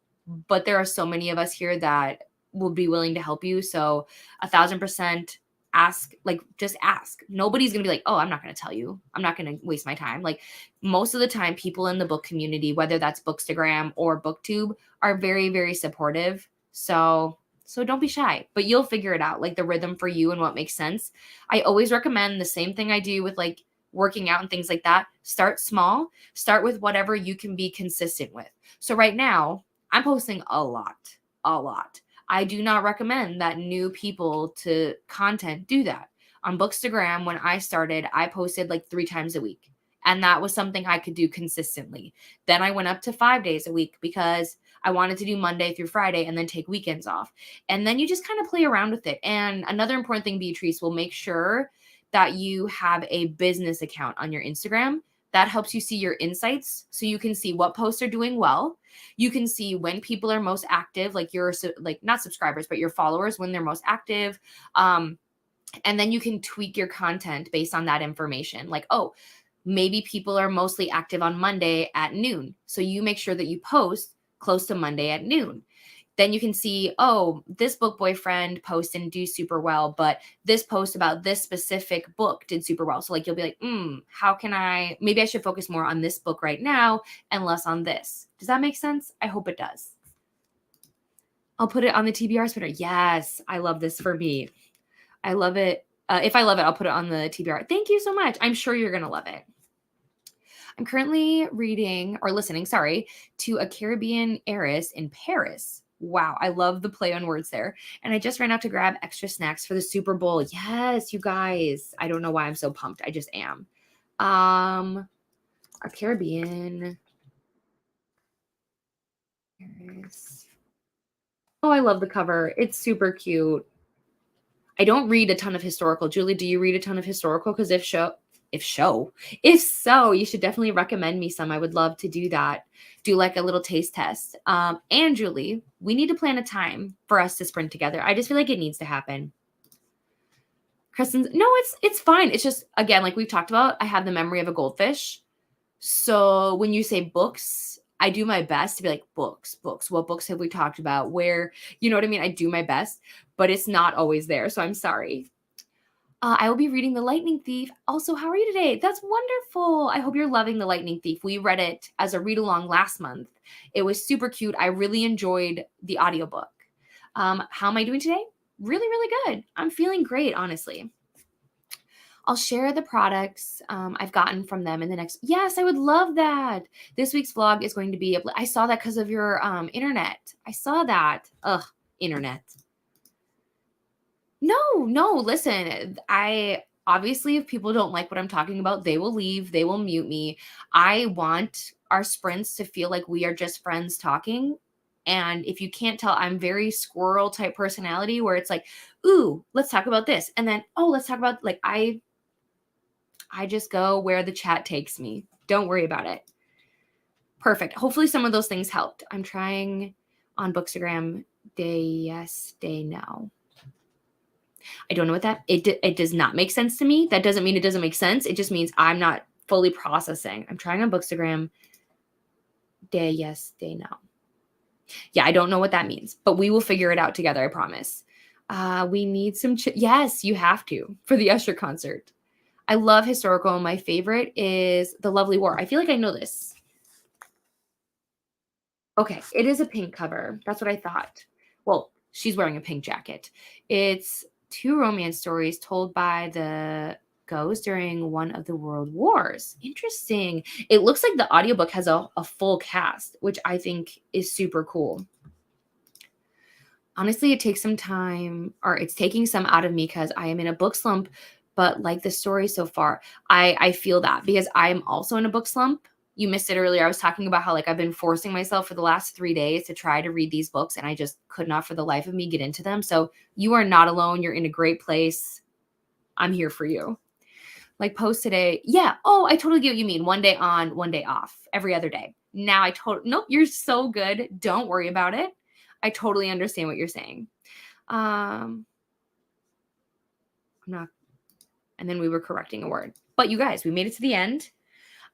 but there are so many of us here that will be willing to help you. So 1,000% ask, like, just ask. Nobody's going to be like, oh, I'm not going to tell you. I'm not going to waste my time. Like most of the time, people in the book community, whether that's Bookstagram or BookTube, are very, very supportive. So don't be shy, but you'll figure it out, like the rhythm for you and what makes sense. I always recommend the same thing I do with like working out and things like that. Start small, start with whatever you can be consistent with. So right now, I'm posting a lot. I do not recommend that new people to content do that. On Bookstagram, when I started, I posted like 3 times a week. And that was something I could do consistently. Then I went up to 5 days a week because I wanted to do Monday through Friday and then take weekends off. And then you just kind of play around with it. And another important thing, Beatrice, will make sure that you have a business account on your Instagram. That helps you see your insights so you can see what posts are doing well. You can see when people are most active, like your like not subscribers, but your followers when they're most active. And then you can tweak your content based on that information. Like, oh, maybe people are mostly active on Monday at noon. So you make sure that you post close to Monday at noon. Then you can see, oh, this book boyfriend post didn't do super well, but this post about this specific book did super well. So like you'll be like, maybe I should focus more on this book right now and less on this. Does that make sense? I hope it does. I'll put it on the TBR spinner. Yes, I love this for me. I love it. If I love it, I'll put it on the TBR. Thank you so much. I'm sure you're going to love it. I'm currently listening to A Caribbean Heiress in Paris. Wow, I love the play on words there. And I just ran out to grab extra snacks for the Super Bowl. Yes, you guys. I don't know why I'm so pumped. I just am. A Caribbean Heiress. Oh, I love the cover. It's super cute. I don't read a ton of historical. Julie, do you read a ton of historical? Because if so, you should definitely recommend me some. I would love to do that. Do like a little taste test. And Julie, we need to plan a time for us to sprint together. I just feel like it needs to happen. Kristen's, no, it's fine. It's just, again, like we've talked about, I have the memory of a goldfish. So when you say books, I do my best to be like, books. What books have we talked about? Where, you know what I mean? I do my best, but it's not always there. So I'm sorry. I will be reading The Lightning Thief. Also, how are you today? That's wonderful. I hope you're loving The Lightning Thief. We read it as a read along last month. It was super cute. I really enjoyed the audiobook. How am I doing today? Really, really good. I'm feeling great, honestly. I'll share the products I've gotten from them in the next. Yes, I would love that. This week's vlog is going to be. I saw that because of your internet. I saw that. Ugh, internet. No, no, listen, I obviously, if people don't like what I'm talking about, they will leave, they will mute me. I want our sprints to feel like we are just friends talking. And if you can't tell, I'm very squirrel type personality where it's like, ooh, let's talk about this. And then, oh, let's talk about like I just go where the chat takes me. Don't worry about it. Perfect. Hopefully some of those things helped. I'm trying on Bookstagram day yes, day no. I don't know what that it does not make sense to me. That doesn't mean it doesn't make sense. It just means I'm not fully processing. I'm trying on Bookstagram. Day yes, day no. Yeah, I don't know what that means, but we will figure it out together. I promise. We need some. Yes, you have to for the Usher concert. I love historical. My favorite is The Lovely War. I feel like I know this. Okay, it is a pink cover. That's what I thought. Well, she's wearing a pink jacket. It's two romance stories told by the ghost during one of the world wars. Interesting. It looks like the audiobook has a full cast, which I think is super cool. Honestly, it takes some time, or it's taking some out of me because I am in a book slump. But like the story so far, I feel that because I'm also in a book slump. You missed it earlier. I was talking about how like I've been forcing myself for the last 3 days to try to read these books, and I just could not for the life of me get into them. So you are not alone. You're in a great place. I'm here for you. Like post today. Yeah. Oh, I totally get what you mean. One day on, one day off, every other day. Now I totally, nope, you're so good. Don't worry about it. I totally understand what you're saying. I'm not, and then we were correcting a word. But you guys, we made it to the end.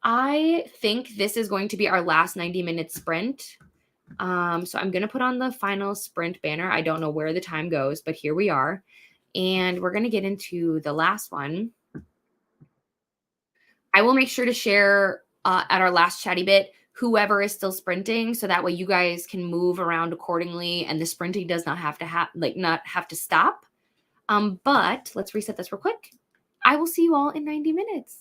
I think this is going to be our last 90-minute sprint. So I'm going to put on the final sprint banner. I don't know where the time goes, but here we are. And we're going to get into the last one. I will make sure to share at our last chatty bit whoever is still sprinting, so that way you guys can move around accordingly, and the sprinting does not have to not have to stop. But let's reset this real quick. I will see you all in 90 minutes.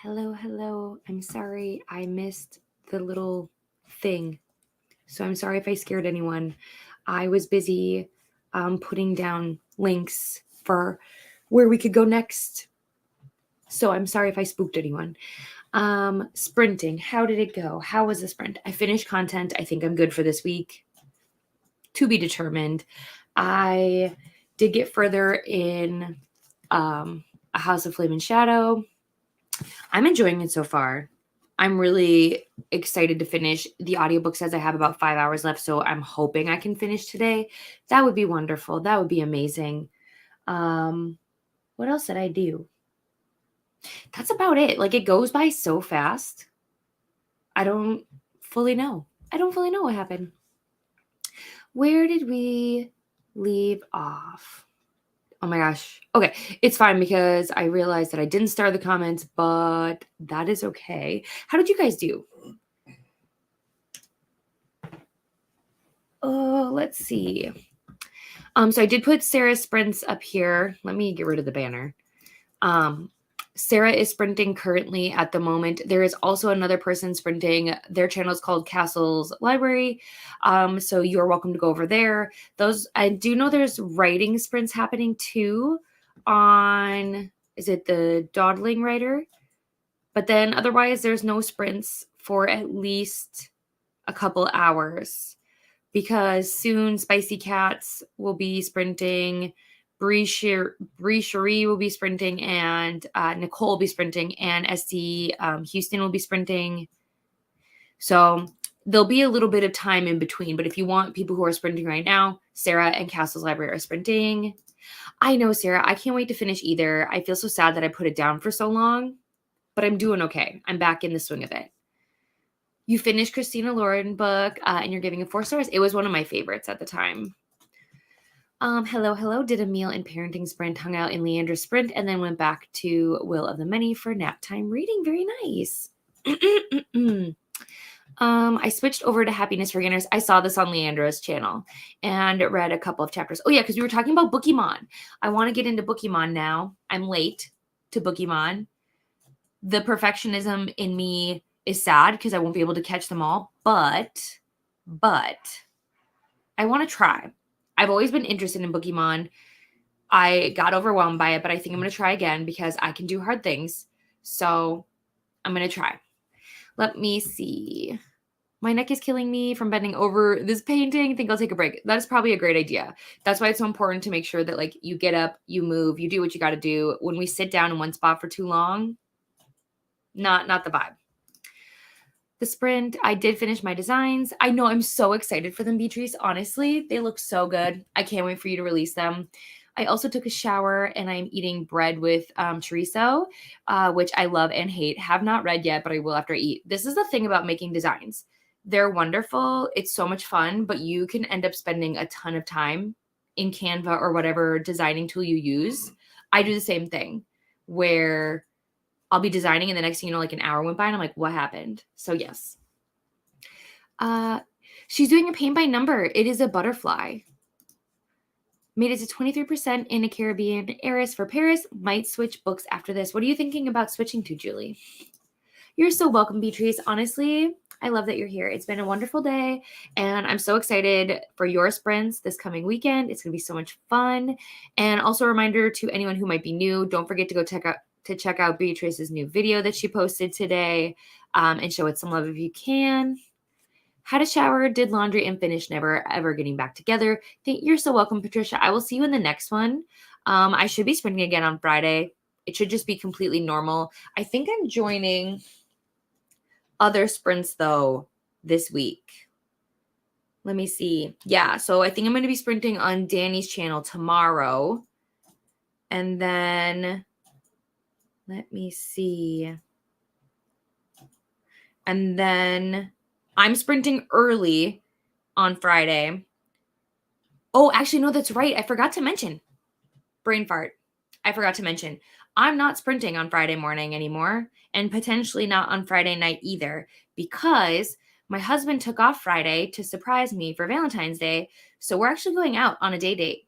Hello, hello. I'm sorry I missed the little thing. So I'm sorry if I scared anyone. I was busy putting down links for where we could go next. So I'm sorry if I spooked anyone. Sprinting. How did it go? How was the sprint? I finished content. I think I'm good for this week. To be determined. I did get further in A House of Flame and Shadow. I'm enjoying it so far. I'm really excited to finish. The audiobook says I have about 5 hours left, so I'm hoping I can finish today. That would be wonderful. That would be amazing. What else did I do? That's about it. Like, it goes by so fast. I don't fully know. I don't fully know what happened. Where did we leave off? Oh my gosh. Okay, it's fine because I realized that I didn't start the comments, but that is okay. How did you guys do? Oh, let's see. So I did put Sarah's sprints up here. Let me get rid of the banner. Sarah is sprinting currently at the moment. There is also another person sprinting. Their channel is called Castle's Library. So you're welcome to go over there. Those, I do know there's writing sprints happening too on, is it the Dawdling Writer? But then otherwise there's no sprints for at least a couple hours because soon Spicy Cats will be sprinting. Bree Cherie will be sprinting, and Nicole will be sprinting, and SD Houston will be sprinting. So there'll be a little bit of time in between. But if you want people who are sprinting right now, Sarah and Castle's Library are sprinting. I know, Sarah. I can't wait to finish either. I feel so sad that I put it down for so long, but I'm doing okay. I'm back in the swing of it. You finished Christina Lauren book, and you're giving it 4 stars. It was one of my favorites at the time. Hello. Did a meal and parenting sprint, hung out in Leandra's sprint, and then went back to Will of the Many for nap time reading. Very nice. I switched over to Happiness for Beginners. I saw this on Leandra's channel and read a couple of chapters. Oh yeah, because we were talking about Bookymon. I want to get into Bookymon now. I'm late to Bookymon. The perfectionism in me is sad because I won't be able to catch them all, but I want to try. I've always been interested in Bookymon. I got overwhelmed by it, but I think I'm going to try again because I can do hard things. So I'm going to try. Let me see. My neck is killing me from bending over this painting. I think I'll take a break. That is probably a great idea. That's why it's so important to make sure that like you get up, you move, you do what you got to do. When we sit down in one spot for too long, not the vibe. The sprint, I did finish my designs. I know I'm so excited for them, Beatrice. Honestly, they look so good. I can't wait for you to release them. I also took a shower and I'm eating bread with chorizo, which I love and hate. Have not read yet, but I will after I eat. This is the thing about making designs. They're wonderful. It's so much fun, but you can end up spending a ton of time in Canva or whatever designing tool you use. I do the same thing where I'll be designing and the next thing you know, like an hour went by and I'm like, what happened? So yes. She's doing a paint by number. It is a butterfly. Made it to 23% in a Caribbean heiress for Paris. Might switch books after this. What are you thinking about switching to, Julie? You're so welcome, Beatrice. Honestly, I love that you're here. It's been a wonderful day, and I'm so excited for your sprints this coming weekend. It's going to be so much fun. And also a reminder to anyone who might be new, don't forget to go check out Beatrice's new video that she posted today and show it some love if you can. Had a shower, did laundry, and finished never ever getting back together. You're so welcome, Patricia. I will see you in the next one. I should be sprinting again on Friday. It should just be completely normal. I think I'm joining other sprints, though, this week. Let me see. Yeah, so I think I'm going to be sprinting on Danny's channel tomorrow. And then, let me see. And then I'm sprinting early on Friday. Oh, actually, no, that's right. I forgot to mention. Brain fart. I forgot to mention. I'm not sprinting on Friday morning anymore, and potentially not on Friday night either, because my husband took off Friday to surprise me for Valentine's Day. So we're actually going out on a date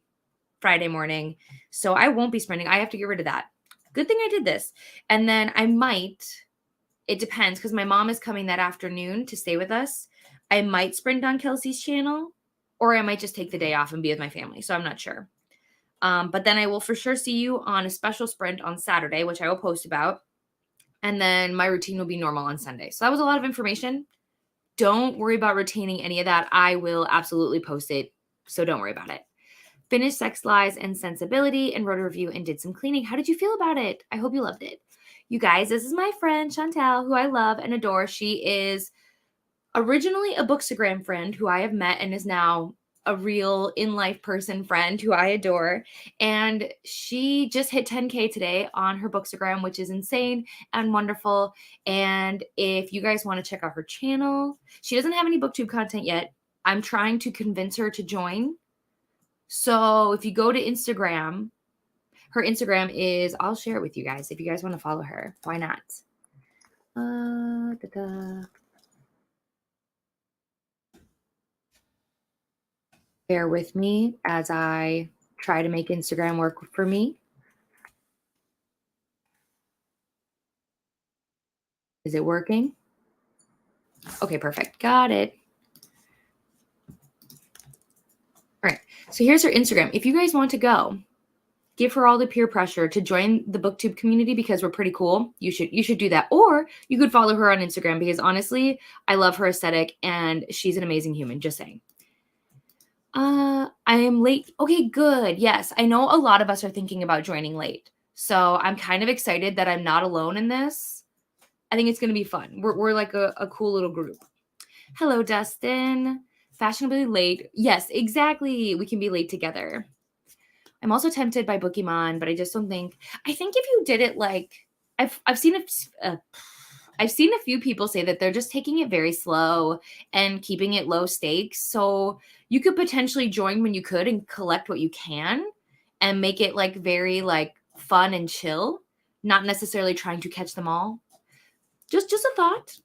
Friday morning. So I won't be sprinting. I have to get rid of that. Good thing I did this. And then I might it depends because my mom is coming that afternoon to stay with us. I might sprint on Kelsey's channel, or I might just take the day off and be with my family. So I'm not sure. But then I will for sure see you on a special sprint on Saturday, which I will post about. And then my routine will be normal on Sunday. So that was a lot of information. Don't worry about retaining any of that. I will absolutely post it. So don't worry about it. Finished Sex, Lies, and Sensibility and wrote a review and did some cleaning. How did you feel about it? I hope you loved it. You guys, this is my friend Chantel, who I love and adore. She is originally a Bookstagram friend who I have met and is now a real in-life person friend who I adore. And she just hit 10K today on her Bookstagram, which is insane and wonderful. And if you guys want to check out her channel, she doesn't have any BookTube content yet. I'm trying to convince her to join. So if you go to Instagram, her Instagram is, I'll share it with you guys if you guys want to follow her. Why not? Bear with me as I try to make Instagram work for me. Is it working? Okay, perfect. Got it. All right. So here's her Instagram. If you guys want to go, give her all the peer pressure to join the BookTube community because we're pretty cool. You should do that. Or you could follow her on Instagram because honestly, I love her aesthetic and she's an amazing human. Just saying. I am late. Okay, good. Yes, I know a lot of us are thinking about joining late. So I'm kind of excited that I'm not alone in this. I think it's going to be fun. We're like a cool little group. Hello, Dustin. Fashionably late. Yes, exactly. We can be late together. I'm also tempted by Pokemon, but I just don't think. I think if you did it like I've seen I've seen a few people say that they're just taking it very slow and keeping it low stakes. So you could potentially join when you could and collect what you can and make it like very like fun and chill, not necessarily trying to catch them all. Just a thought.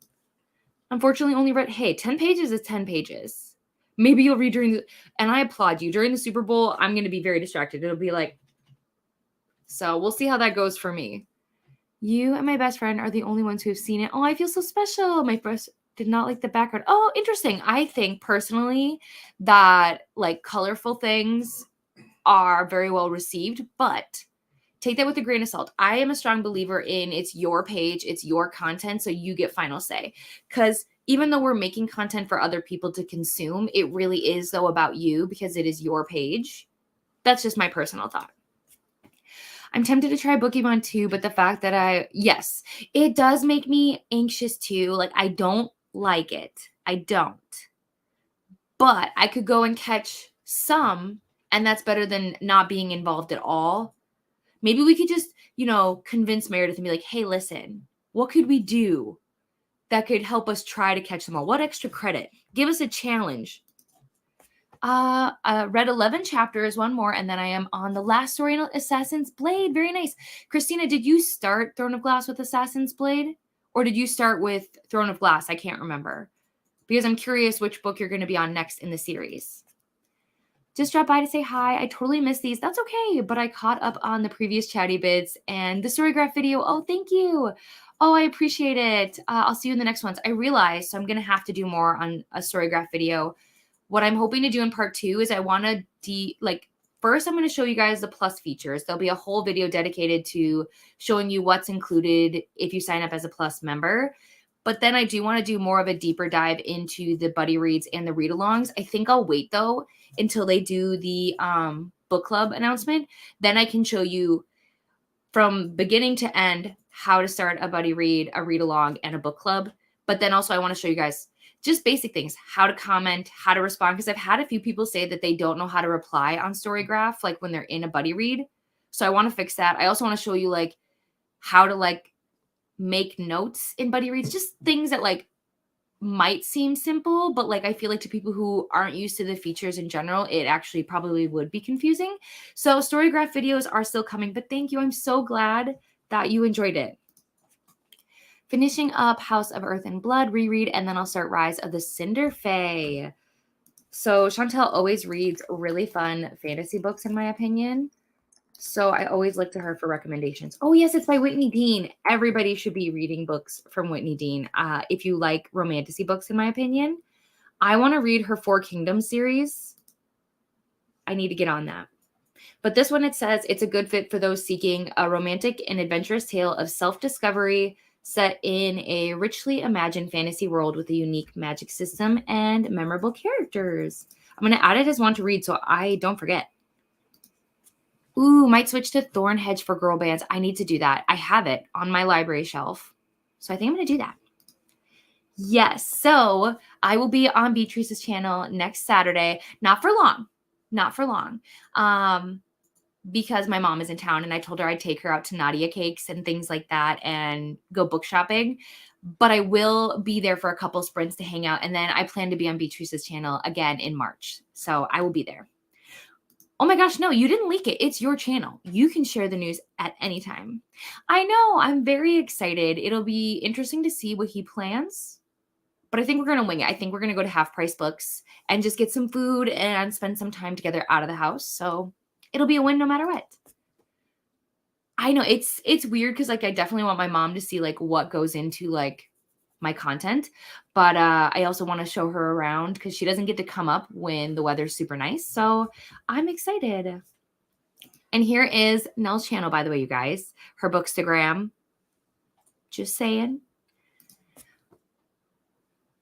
Unfortunately, only read, hey, 10 pages is 10 pages. Maybe you'll read during the, and I applaud you. During the Super Bowl, I'm going to be very distracted. It'll be like, so we'll see how that goes for me. You and my best friend are the only ones who have seen it. Oh, I feel so special. My first did not like the background. Oh, interesting. I think personally that like colorful things are very well received, but take that with a grain of salt. I am a strong believer in it's your page, it's your content, so you get final say. Because even though we're making content for other people to consume, it really is though about you because it is your page. That's just my personal thought. I'm tempted to try Pokemon too, but the fact that yes, it does make me anxious too. Like, I don't like it. I don't. But I could go and catch some, and that's better than not being involved at all. Maybe we could just, convince Meredith and be like, hey, listen, what could we do that could help us try to catch them all? What extra credit? Give us a challenge. I read 11 chapters, one more, and then I am on the last story in Assassin's Blade. Very nice. Christina, did you start Throne of Glass with Assassin's Blade? Or did you start with Throne of Glass? I can't remember. Because I'm curious which book you're going to be on next in the series. Just drop by to say hi. I totally missed these. That's okay. But I caught up on the previous chatty bits and the Storygraph video. Oh, thank you. Oh, I appreciate it. I'll see you in the next ones. I realized, so I'm going to have to do more on a Storygraph video. What I'm hoping to do in part 2 is I want to first I'm going to show you guys the plus features. There'll be a whole video dedicated to showing you what's included if you sign up as a plus member. But then I do want to do more of a deeper dive into the buddy reads and the read-alongs. I think I'll wait though until they do the book club announcement. Then I can show you from beginning to end how to start a buddy read, a read-along, and a book club. But then also I want to show you guys just basic things, how to comment, how to respond. Because I've had a few people say that they don't know how to reply on Storygraph, like when they're in a buddy read. So I want to fix that. I also want to show you like how to like make notes in buddy reads, just things that like might seem simple, but like I feel like to people who aren't used to the features in general, it actually probably would be confusing. So Storygraph videos are still coming, but thank you. I'm so glad that you enjoyed it. Finishing up House of Earth and Blood reread, and then I'll start Rise of the Cinder Fae. So Chantel always reads really fun fantasy books, in my opinion. So I always look to her for recommendations. Oh, yes, it's by Whitney Dean. Everybody should be reading books from Whitney Dean. If you like romantasy books, in my opinion, I want to read her Four Kingdoms series. I need to get on that. But this one, it says it's a good fit for those seeking a romantic and adventurous tale of self-discovery set in a richly imagined fantasy world with a unique magic system and memorable characters. I'm going to add it as one to read so I don't forget. Ooh, might switch to Thorn Hedge for girl bands. I need to do that. I have it on my library shelf. So I think I'm going to do that. Yes. So I will be on Beatrice's channel next Saturday. Not for long. Not for long. Because my mom is in town and I told her I'd take her out to Nadia Cakes and things like that and go book shopping. But I will be there for a couple sprints to hang out. And then I plan to be on Beatrice's channel again in March. So I will be there. Oh my gosh, no, you didn't leak it. It's your channel. You can share the news at any time. I know. I'm very excited. It'll be interesting to see what he plans. But I think we're going to wing it. I think we're going to go to Half Price Books and just get some food and spend some time together out of the house. So it'll be a win no matter what. I know it's weird because like I definitely want my mom to see like what goes into like my content, but I also want to show her around because she doesn't get to come up when the weather's super nice. So I'm excited. And here is Nell's channel, by the way, you guys. Her Bookstagram. Just saying.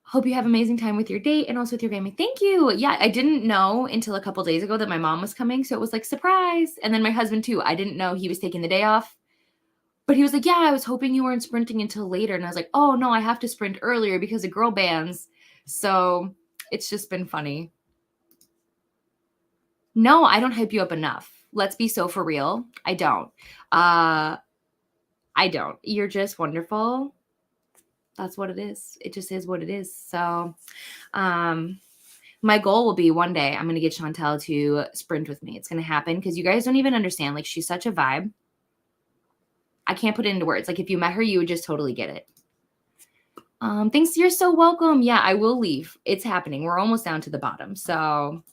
Hope you have amazing time with your date and also with your family. Thank you. Yeah, I didn't know until a couple days ago that my mom was coming. So it was like, surprise. And then my husband too. I didn't know he was taking the day off. But he was like, yeah, I was hoping you weren't sprinting until later. And I was like, oh, no, I have to sprint earlier because of girl bands. So it's just been funny. No, I don't hype you up enough. Let's be so for real. I don't. I don't. You're just wonderful. That's what it is. It just is what it is. So my goal will be one day I'm going to get Chantel to sprint with me. It's going to happen because you guys don't even understand. Like, she's such a vibe. I can't put it into words. Like, if you met her, you would just totally get it. Thanks. You're so welcome. Yeah, I will leave. It's happening. We're almost down to the bottom. So,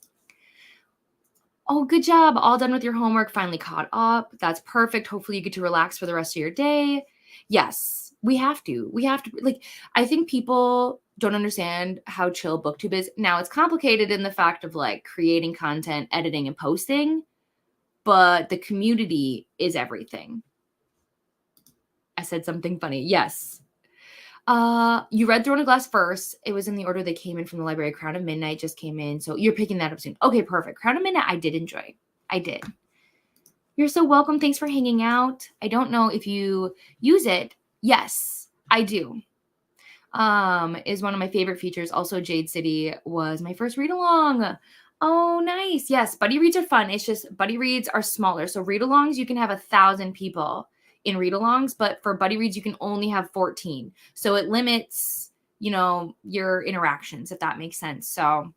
oh, good job. All done with your homework. Finally caught up. That's perfect. Hopefully you get to relax for the rest of your day. Yes, we have to. We have to. Like, I think people don't understand how chill BookTube is. Now, it's complicated in the fact of like creating content, editing, and posting, but the community is everything. I said something funny. Yes. You read Throne of Glass first. It was in the order they came in from the library. Crown of Midnight just came in. So you're picking that up soon. Okay, perfect. Crown of Midnight, I did enjoy. I did. You're so welcome. Thanks for hanging out. I don't know if you use it. Yes, I do. Is one of my favorite features. Also, Jade City was my first read along. Oh, nice. Yes, buddy reads are fun. It's just buddy reads are smaller. So read alongs, you can have 1,000 people in read alongs, but for buddy reads, you can only have 14. So it limits, you know, your interactions, if that makes sense. So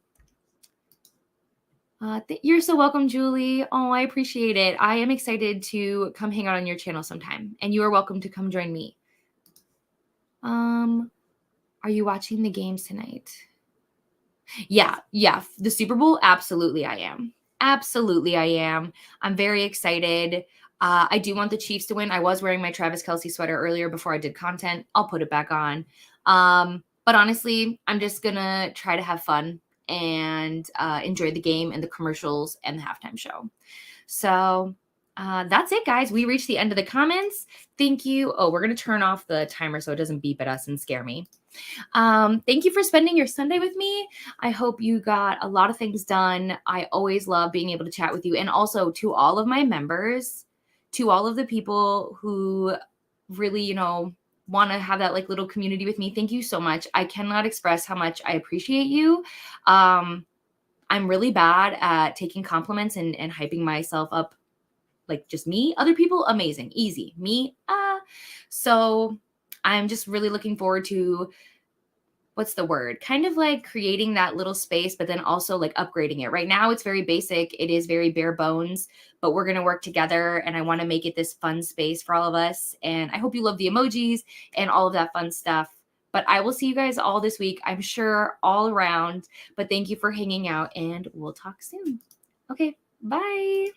you're so welcome, Julie. Oh, I appreciate it. I am excited to come hang out on your channel sometime, and you are welcome to come join me. Are you watching the games tonight? Yeah. The Super Bowl, absolutely I am. Absolutely I am. I'm very excited. I do want the Chiefs to win. I was wearing my Travis Kelce sweater earlier before I did content. I'll put it back on. But honestly, I'm just going to try to have fun and enjoy the game and the commercials and the halftime show. So that's it, guys. We reached the end of the comments. Thank you. Oh, we're going to turn off the timer so it doesn't beep at us and scare me. Thank you for spending your Sunday with me. I hope you got a lot of things done. I always love being able to chat with you. And also to all of my members, to all of the people who really, you know, want to have that like little community with me. Thank you so much. I cannot express how much I appreciate you. I'm really bad at taking compliments and hyping myself up. Like just me, other people, amazing, easy. Me, so I'm just really looking forward to, what's the word? Kind of like creating that little space, but then also like upgrading it. Right now it's very basic. It is very bare bones, but we're going to work together and I want to make it this fun space for all of us. And I hope you love the emojis and all of that fun stuff. But I will see you guys all this week, I'm sure, all around. But thank you for hanging out and we'll talk soon. Okay, bye.